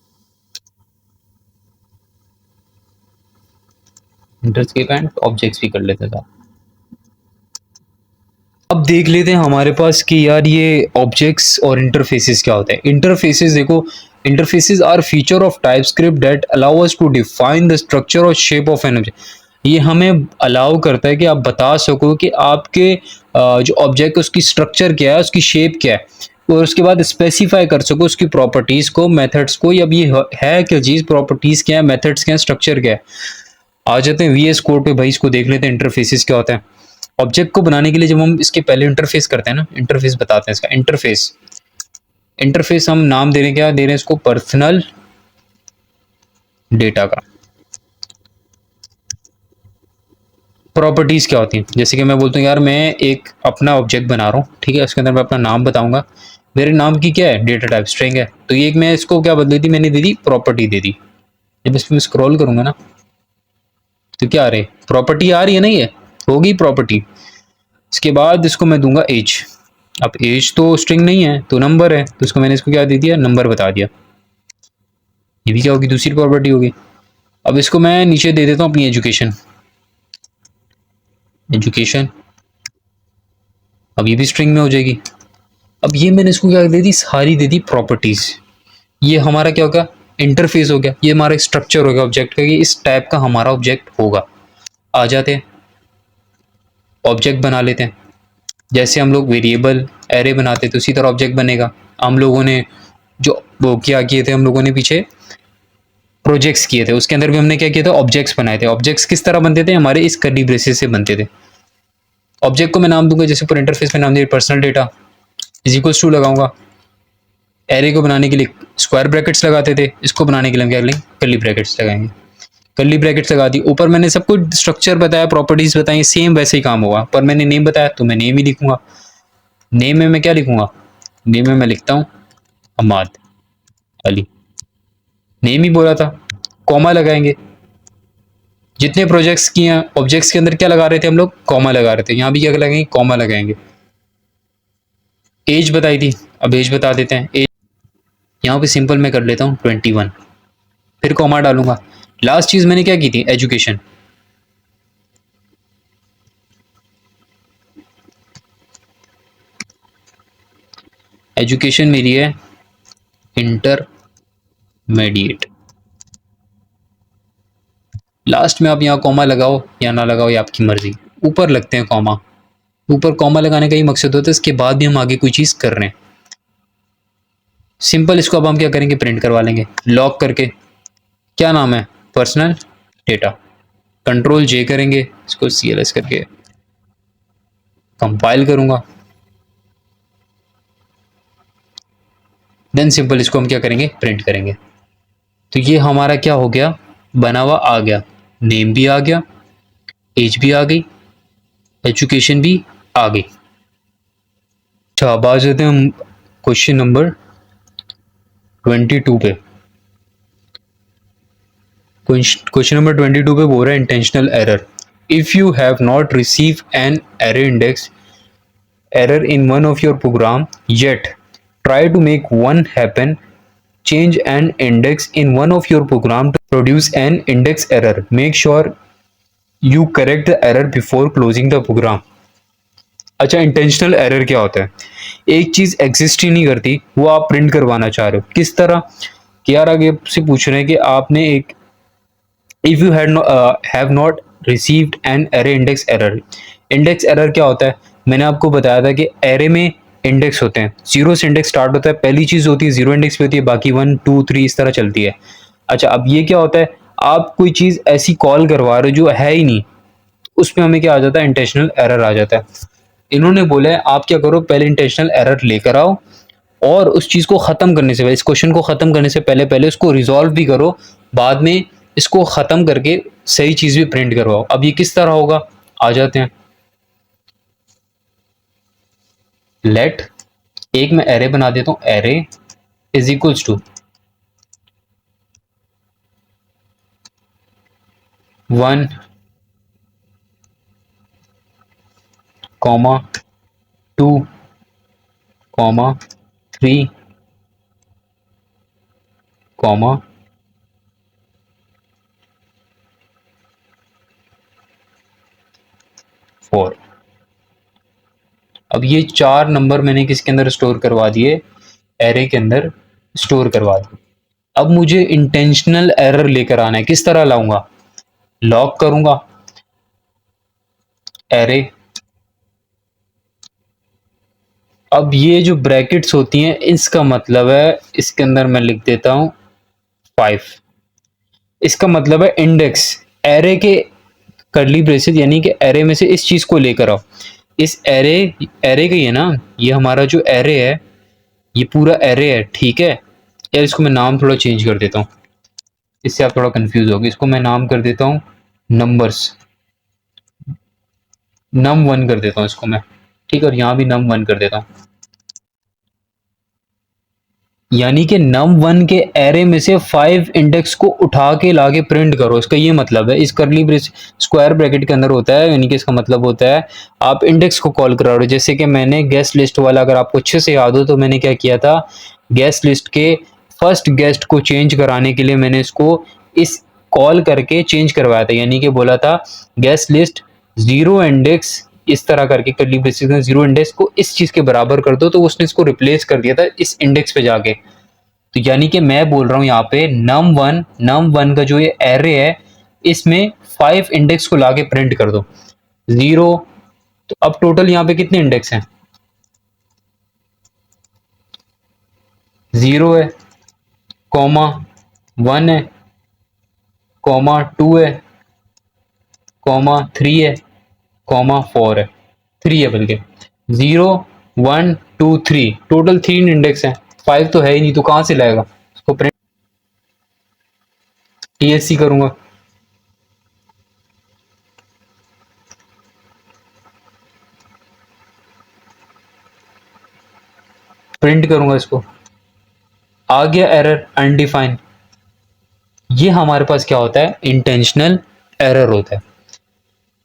interface and objects भी कर लेते थे। अब देख लेते हैं हमारे पास कि यार ये ऑब्जेक्ट्स और इंटरफेसेस क्या होता है। इंटरफेसेस देखो, interfaces are feature of TypeScript that allow us to define the structure और शेप ऑफ एन ऑब्जेक्ट। ये हमें अलाउ करता है कि आप बता सको कि आपके जो ऑब्जेक्ट है उसकी स्ट्रक्चर क्या है, उसकी शेप क्या है, और उसके बाद स्पेसिफाई कर सको उसकी प्रॉपर्टीज को, मेथड्स को। अब ये है क्या चीज? प्रॉपर्टीज क्या है, मेथड्स क्या है, स्ट्रक्चर क्या है। आ जाते हैं वीएस कोड पे भाई, इसको देख लेते हैं इंटरफेसेस क्या होता है। ऑब्जेक्ट को बनाने के लिए जब हम इसके पहले इंटरफेस करते हैं ना, इंटरफेस बताते हैं इसका। इंटरफेस, इंटरफेस हम नाम दे रहे हैं, क्या दे रहे हैं इसको? पर्सनल डेटा का। प्रॉपर्टीज क्या होती हैं? जैसे कि मैं बोलता हूँ यार मैं एक अपना ऑब्जेक्ट बना रहा हूँ, ठीक है, उसके अंदर मैं अपना नाम बताऊंगा। मेरे नाम की क्या है? डेटा टाइप स्ट्रिंग है। तो ये एक मैं इसको क्या बदली थी? मैंने दे दी प्रॉपर्टी दे दी। जब इस पर स्क्रॉल करूंगा ना तो क्या आ रही है? प्रॉपर्टी आ रही है ना, ये होगी प्रॉपर्टी। इसके बाद इसको मैं दूंगा एज। अब एज तो स्ट्रिंग नहीं है तो नंबर है, तो इसको मैंने इसको क्या दे दिया? नंबर बता दिया। ये भी क्या होगी? दूसरी प्रॉपर्टी होगी। अब इसको मैं नीचे दे देता हूँ अपनी एजुकेशन, एजुकेशन। अब ये भी स्ट्रिंग में हो जाएगी। अब ये मैंने इसको क्या दे दी? सारी दे दी प्रॉपर्टीज। ये हमारा क्या होगा? इंटरफेस हो गया। ये हमारा स्ट्रक्चर हो गया ऑब्जेक्ट का, ये इस टाइप का हमारा ऑब्जेक्ट होगा। आ जाते हैं ऑब्जेक्ट बना लेते हैं। जैसे हम लोग वेरिएबल एरे बनाते थे उसी तरह ऑब्जेक्ट बनेगा। हम लोगों ने जो वो क्या किए थे, हम लोगों ने पीछे प्रोजेक्ट्स किए थे, उसके अंदर भी हमने क्या किया था? ऑब्जेक्ट्स बनाए थे। ऑब्जेक्ट्स किस तरह बनते थे? हमारे इस कर्ली ब्रेसेस से बनते थे। ऑब्जेक्ट को मैं नाम दूंगा, जैसे पूरे इंटरफेस में नाम दिया personal data, is equals to लगाऊंगा। एरे को बनाने के लिए स्क्वायर ब्रैकेट्स लगाते थे, इसको बनाने के लिए हम क्या करेंगे? कर्ली ब्रैकेट्स लगाएंगे। कर्ली ब्रैकेट्स लगा दी। ऊपर मैंने सब कुछ स्ट्रक्चर बताया, प्रॉपर्टीज बताई, सेम वैसे ही काम होगा। पर मैंने नेम बताया तो मैं नेम ही लिखूंगा। नेम में मैं क्या लिखूंगा? नेम में मैं लिखता हूँ अमाद अली। नेम ही बोला था। कॉमा लगाएंगे। जितने प्रोजेक्ट्स किए हैं ऑब्जेक्ट्स के अंदर क्या लगा रहे थे हम लोग? कॉमा लगा रहे थे। यहाँ भी क्या लगाएंगे? कॉमा लगाएंगे। एज बताई थी, अब एज बता देते हैं। एज यहाँ पे सिंपल मैं कर लेता हूँ 21, फिर कॉमा डालूंगा। लास्ट चीज मैंने क्या की थी? एजुकेशन। एजुकेशन मेरी है इंटरमीडिएट। लास्ट में आप यहाँ कॉमा लगाओ या ना लगाओ, ये आपकी मर्जी। ऊपर लगते हैं कॉमा। ऊपर कॉमा लगाने का ही मकसद होता है इसके बाद भी हम आगे कोई चीज कर रहे हैं। सिंपल इसको अब हम क्या करेंगे? प्रिंट करवा लेंगे लॉक करके। क्या नाम है? Personal data. कंट्रोल जे करेंगे, इसको CLS करके कंपाइल करूंगा। देन सिंपल इसको हम क्या करेंगे? प्रिंट करेंगे। तो ये हमारा क्या हो गया? बना हुआ आ गया। नेम भी आ गया, एज भी आ गई, एजुकेशन भी आ गई। अच्छा, अब आ जाते हैं हम क्वेश्चन नंबर 22 पे। क्वेश्चन नंबर 22 पे बोल रहा है intentional error. If you have not receive an array index error in one of your program yet try to make one happen, change an index in one of your program to produce an index error, make sure you correct the error before closing the program। अच्छा, intentional error क्या होता है? एक चीज exist ही नहीं करती, वो आप प्रिंट करवाना चाह रहे हो। किस तरह कि यार आगे से पूछ रहे हैं कि आपने एक if you have not received an array index error. Index error क्या होता है? मैंने आपको बताया था कि एरे में इंडेक्स होते हैं, जीरो से इंडेक्स स्टार्ट होता है, पहली चीज होती है जीरो इंडेक्स पे होती है, बाकी 1 2 3 इस तरह चलती है। अच्छा, अब ये क्या होता है? आप कोई चीज ऐसी कॉल करवा रहे हो जो है ही नहीं, उसमें हमें क्या आ जाता है? इंटेंशनल एरर आ जाता है। इन्होंने बोला है आप क्या करो, पहले इंटेंशनल एरर लेकर आओ और उस चीज को खत्म करने से पहले, इस क्वेश्चन को खत्म करने से पहले पहले उसको रिजॉल्व भी करो, बाद में इसको खत्म करके सही चीज भी प्रिंट करवाओ। अब ये किस तरह होगा, आ जाते हैं। लेट, एक मैं एरे बना देता हूं, array is equals to 1 comma 2 comma 3 comma 4। अब ये 4 नंबर मैंने किसके अंदर स्टोर करवा दिए? एरे के अंदर स्टोर करवा दिए। अब मुझे इंटेंशनल एरर लेकर आना है, किस तरह लाऊंगा? लॉक करूंगा एरे। अब ये जो ब्रैकेट्स होती हैं इसका मतलब है, इसके अंदर मैं लिख देता हूं 5। इसका मतलब है इंडेक्स एरे के करली ब्रेसेस, यानी कि एरे में से इस चीज को लेकर आओ। इस एरे एरे का ही है ना, ये हमारा जो एरे है ये पूरा एरे है, ठीक है। यार इसको मैं नाम थोड़ा चेंज कर देता हूँ, इससे आप थोड़ा कंफ्यूज होगे। इसको मैं नाम कर देता हूँ नंबर्स, num1 कर देता हूँ इसको मैं, ठीक है। और यहाँ भी num1 कर देता हूँ, यानी कि num1 के एरे में से 5 इंडेक्स को उठा के लाके प्रिंट करो, इसका ये मतलब है। इस करली ब्रेस स्क्वायर ब्रैकेट के अंदर होता है, यानी कि इसका मतलब होता है आप इंडेक्स को कॉल करा रहे हो। जैसे कि मैंने गेस्ट लिस्ट वाला, अगर आपको अच्छे से याद हो तो मैंने क्या किया था, गेस्ट लिस्ट के फर्स्ट गेस्ट को चेंज कराने के लिए मैंने इसको इस कॉल करके चेंज करवाया था, यानी कि बोला था गेस्ट लिस्ट जीरो इंडेक्स, इस तरह करके करली ब्रेसेस में जीरो इंडेक्स को इस चीज के बराबर कर दो, तो उसने इसको रिप्लेस कर दिया था इस इंडेक्स पे जाके। तो यानी कि मैं बोल रहा हूं यहाँ पे num1 का जो ये एरे है इसमें 5 इंडेक्स को लाके प्रिंट कर दो, जीरो। तो अब टोटल यहाँ पे कितने इंडेक्स हैं? जीरो है, कॉमा 1 है, कॉमा 2 है, कॉमा 3 है, कॉमा 4 है, 3 है बल्कि, 0 1 2 3, टोटल 3 इंडेक्स हैं। 5 तो है ही नहीं, तो कहां से लाएगा? इसको प्रिंट टीएससी करूंगा, प्रिंट करूंगा इसको, आ गया एरर अनडिफाइन। ये हमारे पास क्या होता है? इंटेंशनल एरर होता है।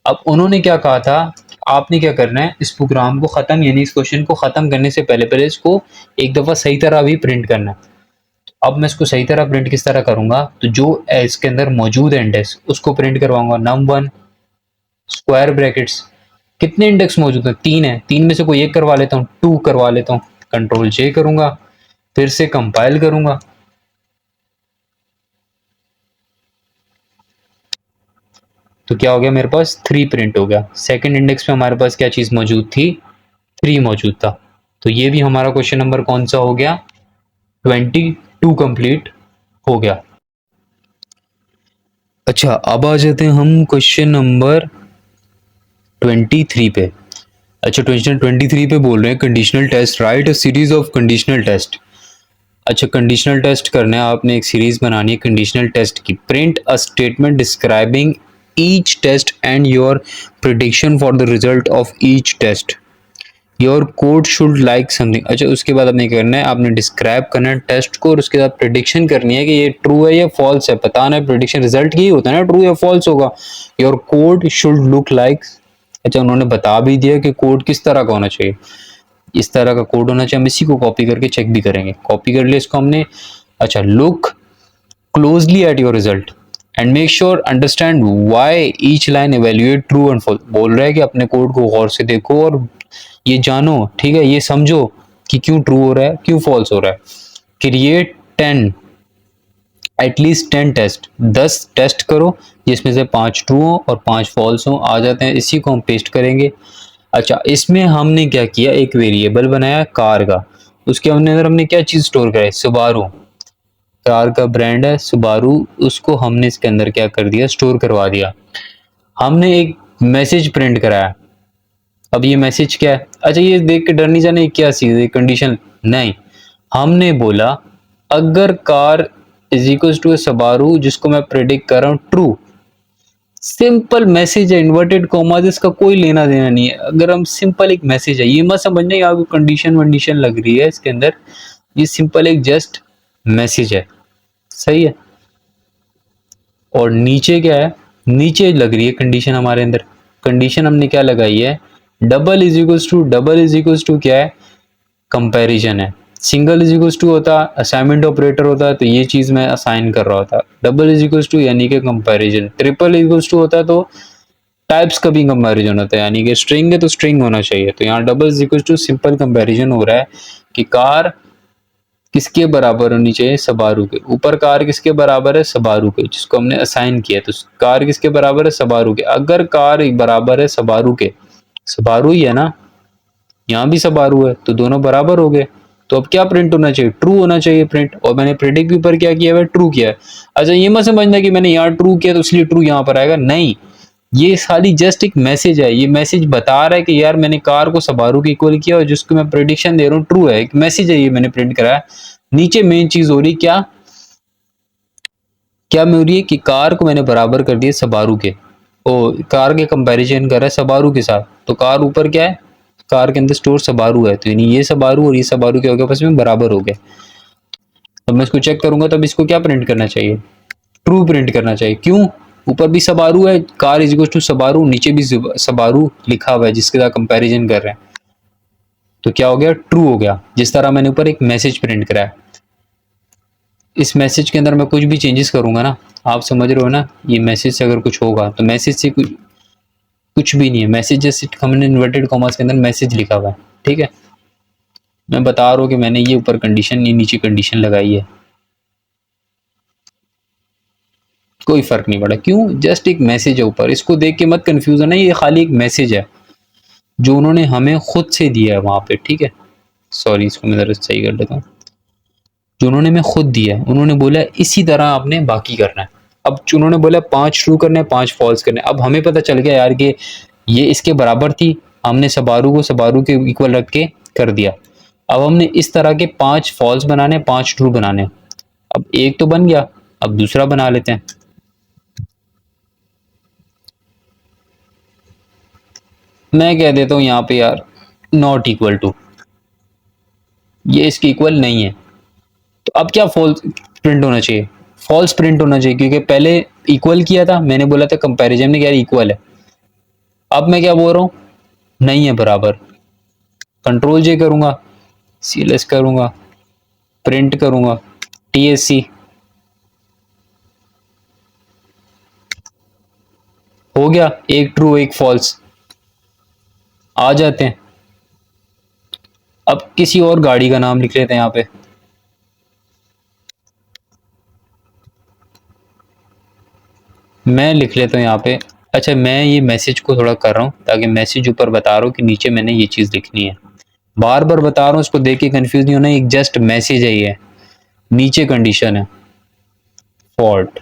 अब उन्होंने क्या कहा था, आपने क्या करना है, इस प्रोग्राम को खत्म, यानी इस क्वेश्चन को खत्म करने से पहले पहले इसको एक दफा सही तरह भी प्रिंट करना है। अब मैं इसको सही तरह प्रिंट किस तरह करूंगा, तो जो इसके अंदर मौजूद है इंडेक्स उसको प्रिंट करवाऊंगा। num1 स्क्वायर ब्रैकेट्स, कितने इंडेक्स मौजूद है? 3 है, 3 में से कोई एक करवा लेता हूँ, 2 करवा लेता हूँ, कंट्रोल जे करूंगा, फिर से कंपाइल करूंगा। तो क्या हो गया, मेरे पास 3 प्रिंट हो गया। सेकंड इंडेक्स पे हमारे पास क्या चीज मौजूद थी? 3 मौजूद था। तो ये भी हमारा क्वेश्चन नंबर कौन सा हो गया? 22 कंप्लीट हो गया। अच्छा, अब आ जाते हैं हम क्वेश्चन नंबर 23 पे। अच्छा, क्वेश्चन 23 पे बोल रहे हैं conditional test, write a series of conditional test. अच्छा, कंडीशनल टेस्ट करना है आपने, एक सीरीज बनानी है कंडीशनल टेस्ट की। Print a statement describing each test and your prediction for the result of each test. Your code should like something. अच्छा, उसके बाद आपने करना है, आपने डिस्क्राइब करना है टेस्ट को, और उसके बाद प्रेडिक्शन करनी है कि ये ट्रू है या फॉल्स है, बताना है। प्रेडिक्शन रिजल्ट यही होता है ना, ट्रू या फॉल्स होगा। Your code should look like. अच्छा, उन्होंने बता भी दिया कि कोड किस तरह का होना चाहिए, इस तरह का कोड होना चाहिए। हम इसी को कॉपी करके चेक भी करेंगे। कॉपी कर लिया इसको हमने। अच्छा, look closely at your result and make sure understand why each line evaluate true and false. बोल रहा है कि अपने कोड को गौर से देखो और ये जानो, ठीक है, ये समझो कि क्यों ट्रू हो रहा है, क्यों फॉल्स हो रहा है। क्रिएट 10 एटलीस्ट 10 टेस्ट, 10 टेस्ट करो जिसमें से 5 ट्रू हो और 5 फॉल्स हो। आ जाते हैं, इसी को हम पेस्ट करेंगे। अच्छा, इसमें हमने क्या किया, एक वेरिएबल बनाया कार का, उसके अंदर हमने क्या चीज स्टोर करा है, सुबारू। कार का ब्रांड है सुबारू, उसको हमने इसके अंदर क्या कर दिया, स्टोर करवा दिया। हमने एक मैसेज प्रिंट कराया। अब ये मैसेज क्या है, अच्छा ये देख के डर नहीं जाना, क्या चीज है, कंडीशन नहीं। हमने बोला अगर car is equal to Subaru, जिसको मैं प्रेडिक्ट कर रहा हूँ ट्रू। सिंपल मैसेज है, इन्वर्टेड कॉमास, इसका कोई लेना देना नहीं है। अगर हम सिंपल एक मैसेज है, ये मत समझना यहाँ को कंडीशन वंडीशन लग रही है इसके अंदर, ये सिंपल एक जस्ट मैसेज है, सही है। और नीचे क्या है, नीचे लग रही है कंडीशन हमारे अंदर। कंडीशन हमने क्या लगाई है, double is equals to, double is equals to क्या है, कंपैरिजन है। सिंगल इज इक्वल्स टू होता असाइनमेंट ऑपरेटर होता है, तो ये चीज मैं असाइन कर रहा होता। डबल इज इक्वल्स टू यानी कि comparison. Triple is equals to होता है तो टाइप्स का भी कंपैरिजन होता है, यानी कि स्ट्रिंग है तो स्ट्रिंग होना चाहिए। तो यहाँ double is equals to simple comparison हो रहा है कि कार किसके बराबर होनी चाहिए, सबारू के। ऊपर कार किसके बराबर है, सबारू के, जिसको हमने असाइन किया। तो कार किसके बराबर है, सबारू के। अगर कार बराबर है सबारू के, सबारू ही है ना, यहाँ भी सबारू है, तो दोनों बराबर हो गए। तो अब क्या प्रिंट होना चाहिए, ट्रू होना चाहिए प्रिंट। और मैंने प्रिडिक्ट के ऊपर क्या किया है, ट्रू किया है। अच्छा, ये मत समझना कि मैंने यहाँ ट्रू किया तो इसलिए ट्रू यहाँ पर आएगा, नहीं। ये खाली जस्ट एक मैसेज है, ये मैसेज बता रहा है कि यार मैंने कार को सबारू के इक्वल किया और जिसको मैं प्रेडिक्शन दे रहा हूँ ट्रू है, एक मैसेज है, ये मैंने प्रिंट कराया। नीचे मेन चीज हो रही क्या, क्या में हो रही है कि कार को मैंने बराबर कर दिया सबारू के, ओ कार के कंपैरिजन कर रहा है सबारू के साथ। तो कार ऊपर क्या है, कार के अंदर स्टोर सबारू है, तो यानी ये सबारू और ये सबारू क्या हो गया, आपस में बराबर हो गया। अब मैं इसको चेक करूंगा, तब इसको क्या प्रिंट करना चाहिए, ट्रू प्रिंट करना चाहिए। क्यों, ऊपर भी सबारू है, car is equal to Subaru, नीचे भी सबारू लिखा हुआ है जिसके साथ कंपैरिजन कर रहे हैं। तो क्या हो गया, ट्रू हो गया। जिस तरह मैंने ऊपर एक मैसेज प्रिंट कराया, इस मैसेज के अंदर मैं कुछ भी चेंजेस करूंगा ना, आप समझ रहे हो ना, ये मैसेज से अगर कुछ होगा तो मैसेज से कुछ भी नहीं है। मैसेज जैसे हमने इन्वर्टेड कॉमर्स के अंदर मैसेज लिखा हुआ है, ठीक है। मैं बता रहा हूँ कि मैंने ये ऊपर कंडीशन, ये नीचे कंडीशन लगाई है, कोई फर्क नहीं पड़ा। क्यों, जस्ट एक मैसेज है ऊपर, इसको देख के मत कंफ्यूज होना, ये खाली एक मैसेज है जो उन्होंने हमें खुद से दिया है वहां पे, ठीक है। सॉरी, इसको मैं जरा सही कर लेता हूँ। जो उन्होंने हमें खुद दिया है, उन्होंने बोला इसी तरह आपने बाकी करना है। अब उन्होंने बोला 5 ट्रू करने हैं, 5 फॉल्स करने हैं। अब हमें पता चल गया यार कि ये इसके बराबर थी, हमने सबारू को सबारू के इक्वल रख के कर दिया। अब हमने इस तरह के 5 फॉल्स बनाने, 5 ट्रू बनाने। अब एक तो बन गया, अब दूसरा बना लेते हैं। मैं कह देता हूँ यहाँ पे यार नॉट इक्वल टू, ये इसके इक्वल नहीं है। तो अब क्या फॉल्स प्रिंट होना चाहिए, फॉल्स प्रिंट होना चाहिए, क्योंकि पहले इक्वल किया था, मैंने बोला था कंपैरिजन में क्या इक्वल है। अब मैं क्या बोल रहा हूँ, नहीं है बराबर। कंट्रोल जे करूंगा, सीएलएस करूंगा, प्रिंट करूंगा, टीएससी, हो गया, एक ट्रू एक फॉल्स आ जाते हैं। अब किसी और गाड़ी का नाम लिख लेते हैं यहाँ पे, मैं लिख लेता हूँ यहाँ पे। अच्छा, मैं ये मैसेज को थोड़ा कर रहा हूँ ताकि मैसेज ऊपर बता रहा हूँ कि नीचे मैंने ये चीज लिखनी है। बार बार बता रहा हूँ, इसको देख के कंफ्यूज नहीं होना, एक जस्ट मैसेज है ये। नीचे कंडीशन है फॉल्ट।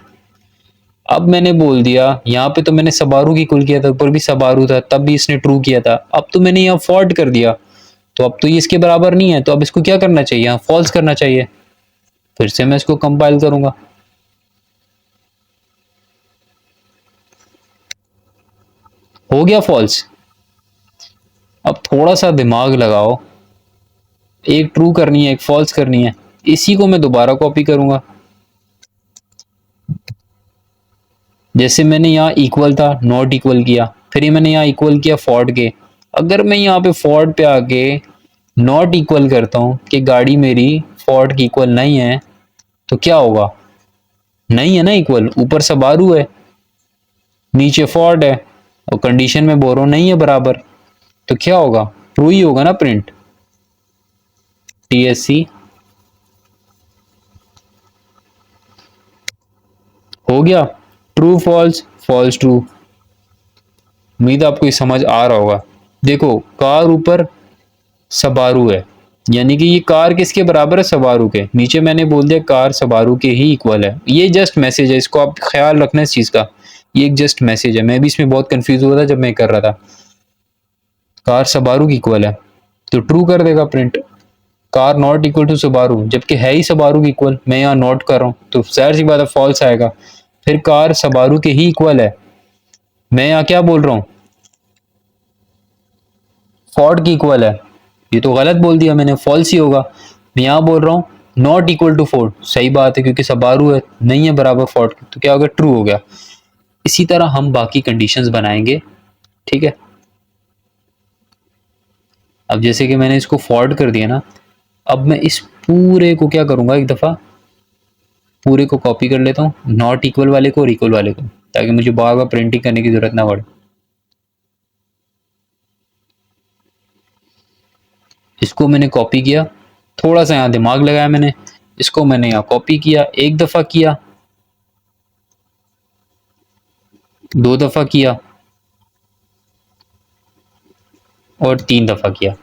अब मैंने बोल दिया यहाँ पे, तो मैंने सबारू की कुल किया था, ऊपर भी सबारू था, तब भी इसने ट्रू किया था। अब तो मैंने यहाँ फॉल्ट कर दिया, तो अब तो ये इसके बराबर नहीं है, तो अब इसको क्या करना चाहिए, यहाँ फॉल्स करना चाहिए। फिर से मैं इसको कंपाइल करूंगा, हो गया फॉल्स। अब थोड़ा सा दिमाग लगाओ, एक ट्रू करनी है एक फॉल्स करनी है, इसी को मैं दोबारा कॉपी करूंगा। जैसे मैंने यहाँ इक्वल था, नॉट इक्वल किया, फिर ये मैंने यहाँ इक्वल किया फॉर्ड के। अगर मैं यहाँ पे फॉर्ड पे आके नॉट इक्वल करता हूँ कि गाड़ी मेरी फॉर्ड की इक्वल नहीं है, तो क्या होगा? नहीं है ना इक्वल, ऊपर सबारू है, नीचे फॉर्ड है, और कंडीशन में बोल रहा हूँ नहीं है बराबर, तो क्या होगा? ट्रू ही होगा ना प्रिंट। TSC हो गया, ट्रू फॉल्स, फॉल्स ट्रू। उम्मीद आपको ये समझ आ रहा होगा। देखो कार ऊपर सबारू है, यानी कि ये कार किसके बराबर है? सबारू के। नीचे मैंने बोल दिया कार सबारू के ही इक्वल है। ये जस्ट मैसेज है, इसको आप ख्याल रखना इस चीज का। ये एक जस्ट मैसेज है, मैं भी इसमें बहुत कंफ्यूज हुआ था जब मैं कर रहा था। कार सबारू की इक्वल है तो ट्रू कर देगा print. Car not equal to Subaru, जबकि है ही सबारू की इक्वल, मैं यहाँ नोट कर रहा हूँ, तो जाहिर सी बात है फॉल्स आएगा। फिर कार सबारू के ही इक्वल है, मैं यहाँ क्या बोल रहा हूँ? फोर्ड की इक्वल है, ये तो गलत बोल दिया मैंने, फॉल्स ही होगा। मैं यहाँ बोल रहा हूँ नॉट इक्वल टू फोर्ड, सही बात है क्योंकि सबारू है, नहीं है बराबर फोर्ड, तो क्या हो गया? ट्रू हो गया। इसी तरह हम बाकी कंडीशंस बनाएंगे, ठीक है। अब जैसे कि मैंने इसको फॉरवर्ड कर दिया ना, अब मैं इस पूरे को क्या करूंगा, एक दफा पूरे को कॉपी कर लेता हूँ, नॉट इक्वल वाले को और इक्वल वाले को, ताकि मुझे बार बार प्रिंटिंग करने की जरूरत ना पड़े। इसको मैंने कॉपी किया, थोड़ा सा यहाँ दिमाग लगाया मैंने, इसको मैंने यहाँ कॉपी किया, एक दफा किया, दो दफा किया और तीन दफा किया।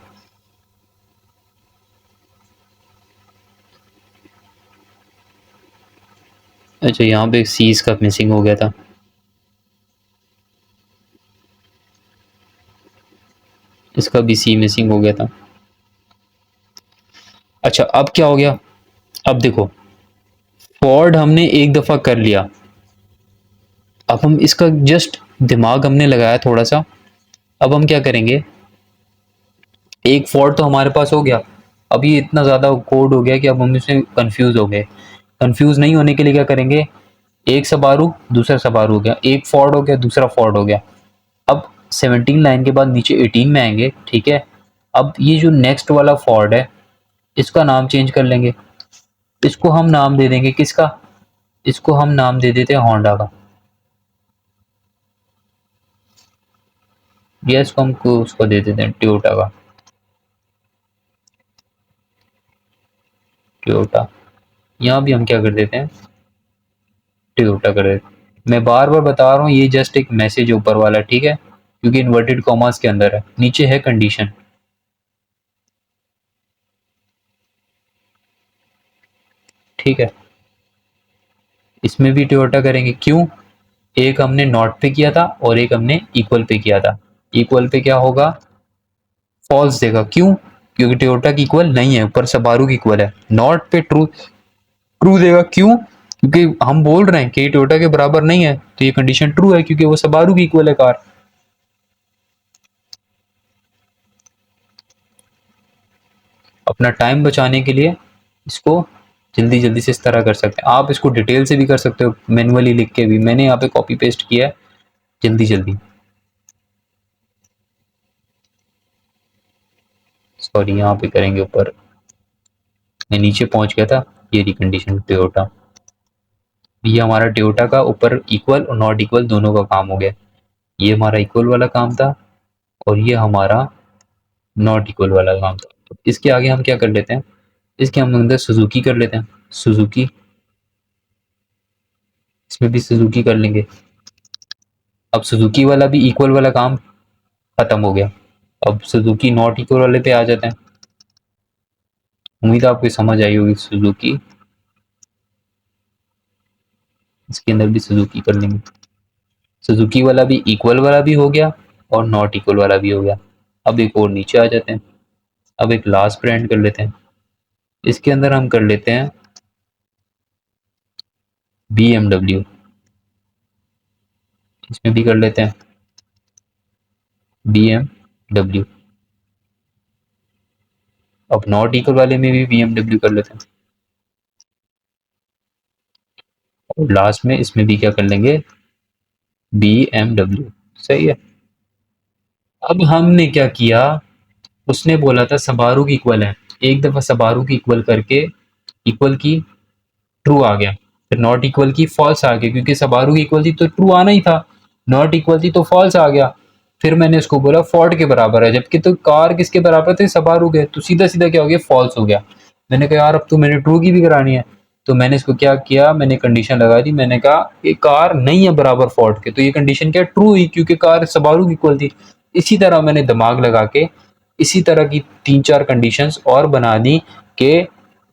अच्छा यहाँ पे सीज का मिसिंग हो गया था, इसका भी सी मिसिंग हो गया था। अच्छा अब क्या हो गया? अब देखो फॉर्ड हमने एक दफा कर लिया, अब हम इसका जस्ट दिमाग हमने लगाया थोड़ा सा। अब हम क्या करेंगे, एक फॉर्ड तो हमारे पास हो गया, अब ये इतना ज़्यादा कोड हो गया कि अब हम इसमें कंफ्यूज हो गए। कंफ्यूज नहीं होने के लिए क्या करेंगे, एक सबारू दूसरा सबारू हो गया, एक फॉर्ड हो गया दूसरा फॉर्ड हो गया। अब 17 लाइन के बाद नीचे 18 में आएंगे, ठीक है। अब ये जो नेक्स्ट वाला फॉर्ड है, इसका नाम चेंज कर लेंगे, इसको हम नाम दे देंगे किसका, इसको हम नाम दे देते हैं होंडा का, या इसको हम उसको दे देते हैं टोयोटा का, टोयोटा। यहाँ भी हम क्या कर देते हैं, टोयोटा कर देते हैं। मैं बार बार बता रहा हूँ ये जस्ट एक मैसेज ऊपर वाला, ठीक है, क्योंकि इन्वर्टेड कॉमास के अंदर है, नीचे है कंडीशन, ठीक है। इसमें भी टोयोटा करेंगे, क्यों? एक हमने नॉट पे किया था और एक हमने इक्वल पे किया था। इक्वल पे क्या होगा, फॉल्स देगा, क्यों? क्योंकि टोयोटा की इक्वल नहीं है, ऊपर सबारू की इक्वल है। नॉट पे ट्रू, ट्रू देगा, क्यों? क्योंकि हम बोल रहे हैं कि टोयोटा के बराबर नहीं है, तो ये कंडीशन ट्रू है क्योंकि वो सबारू की इक्वल है कार। अपना टाइम बचाने के लिए इसको जल्दी जल्दी से इस तरह कर सकते हैं। आप इसको डिटेल से भी कर सकते हो, मैनुअली लिख के भी, मैंने यहाँ पे कॉपी पेस्ट किया है जल्दी जल्दी। सॉरी यहाँ पे करेंगे ऊपर, मैं नीचे पहुंच गया था। ये रिकंडीशन टोयोटा, ये हमारा टोयोटा का ऊपर इक्वल और नॉट इक्वल दोनों का काम हो गया। ये हमारा इक्वल वाला काम था और ये हमारा नॉट इक्वल वाला काम था। तो इसके आगे हम क्या कर लेते हैं, इसके हम अंदर सुजुकी कर लेते हैं, सुजुकी, इसमें भी सुजुकी कर लेंगे। अब सुजुकी वाला भी इक्वल वाला काम खत्म हो गया, अब सुजुकी नॉट इक्वल वाले पे आ जाते हैं। उम्मीद है आपको समझ आई होगी सुजुकी, इसके अंदर भी सुजुकी कर लेंगे। सुजुकी वाला भी इक्वल वाला भी हो गया और नॉट इक्वल वाला भी हो गया। अब एक और नीचे आ जाते हैं, अब एक लास्ट ब्रांड कर लेते हैं, इसके अंदर हम कर लेते हैं BMW, इसमें भी कर लेते हैं BMW। अब नॉट इक्वल वाले में भी BMW कर लेते हैं, और लास्ट में इसमें भी क्या कर लेंगे, BMW। सही है। अब हमने क्या किया, उसने बोला था सबारू की इक्वल है, एक दफा सबारू की इक्वल करके इक्वल की ट्रू आ गया, फिर नॉट इक्वल की फॉल्स आ गया, क्योंकि सबारू की इक्वल थी तो ट्रू आना ही था, नॉट इक्वल थी तो फॉल्स आ गया। फिर मैंने इसको बोला फोर्ड के बराबर है, जबकि तो कार किसके बराबर थे, सबारू के, तो सीधा सीधा क्या हो गया, फॉल्स हो गया। मैंने कहा यार अब तो मैंने ट्रू की भी करानी है, तो मैंने इसको क्या किया, मैंने कंडीशन लगा दी, मैंने कहा ये कार नहीं है बराबर फोर्ड के, तो ये कंडीशन क्या, ट्रू हुई, क्योंकि कार सबारू की इक्वल थी। इसी तरह मैंने दिमाग लगा के इसी तरह की तीन चार कंडीशंस और बना दी कि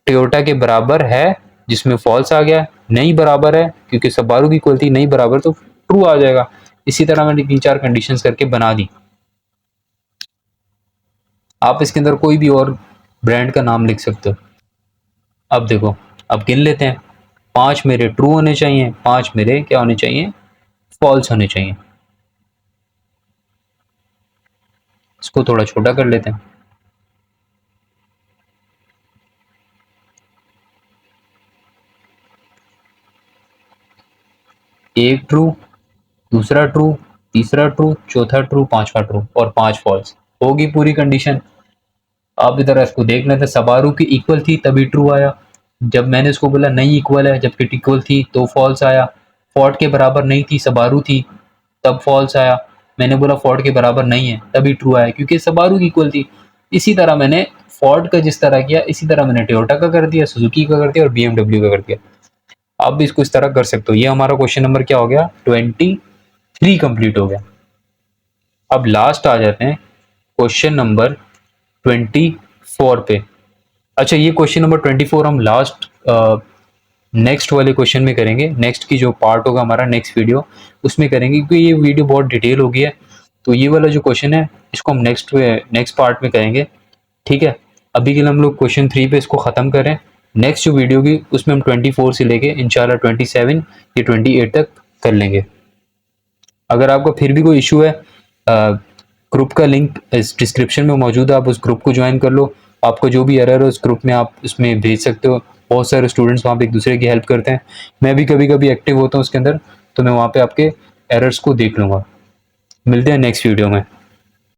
टोयोटा के बराबर है, जिसमें फॉल्स आ गया, नहीं बराबर है क्योंकि सबारू की इक्वल थी, नहीं बराबर तो ट्रू आ जाएगा। इसी तरह मैंने तीन चार कंडीशंस करके बना दी। आप इसके अंदर कोई भी और ब्रांड का नाम लिख सकते हो। अब देखो, अब गिन लेते हैं, पांच मेरे ट्रू होने चाहिए, पांच मेरे क्या होने चाहिए, फॉल्स होने चाहिए। इसको थोड़ा छोटा कर लेते हैं, एक ट्रू, दूसरा ट्रू, तीसरा ट्रू, चौथा ट्रू, पांचवा ट्रू और पांच फॉल्स, होगी पूरी कंडीशन। अब इधर इसको देख लेते, सबारू की इक्वल थी तभी ट्रू आया, जब मैंने इसको बोला नहीं इक्वल है, जबकि इक्वल थी तो फॉल्स आया। फोर्ड के बराबर नहीं थी, सबारू थी, तब फॉल्स आया। मैंने बोला फोर्ड के बराबर नहीं है, तभी ट्रू आया क्योंकि सबारू की इक्वल थी। इसी तरह मैंने फोर्ड का जिस तरह किया, इसी तरह मैंने टोयोटा का कर दिया, सुजुकी का कर दिया और BMW का कर दिया। आप भी इसको इस तरह कर सकते हो। ये हमारा क्वेश्चन नंबर क्या हो गया, 23 कंप्लीट हो गया। अब लास्ट आ जाते हैं क्वेश्चन नंबर 24 पे। अच्छा, ये क्वेश्चन नंबर 24 हम लास्ट नेक्स्ट वाले क्वेश्चन में करेंगे, नेक्स्ट की जो पार्ट होगा हमारा नेक्स्ट वीडियो उसमें करेंगे, क्योंकि ये वीडियो बहुत डिटेल हो गई है। तो ये वाला जो क्वेश्चन है इसको हम नेक्स्ट पार्ट में करेंगे, ठीक है। अभी के लिए हम लोग क्वेश्चन 3 पे इसको ख़त्म करें। नेक्स्ट जो वीडियो की उसमें हम 24 से लेके इंशाल्लाह 27 या 28 तक कर लेंगे। अगर आपका फिर भी कोई इशू है, ग्रुप का लिंक इस डिस्क्रिप्शन में मौजूद है, आप उस ग्रुप को ज्वाइन कर लो। आपको जो भी एरर है उस ग्रुप में आप उसमें भेज सकते हो। बहुत सारे स्टूडेंट्स वहाँ पे एक दूसरे की हेल्प करते हैं। मैं भी कभी कभी एक्टिव होता हूँ उसके अंदर, तो मैं वहाँ पे आपके एरर्स को देख लूँगा। मिलते हैं नेक्स्ट वीडियो में।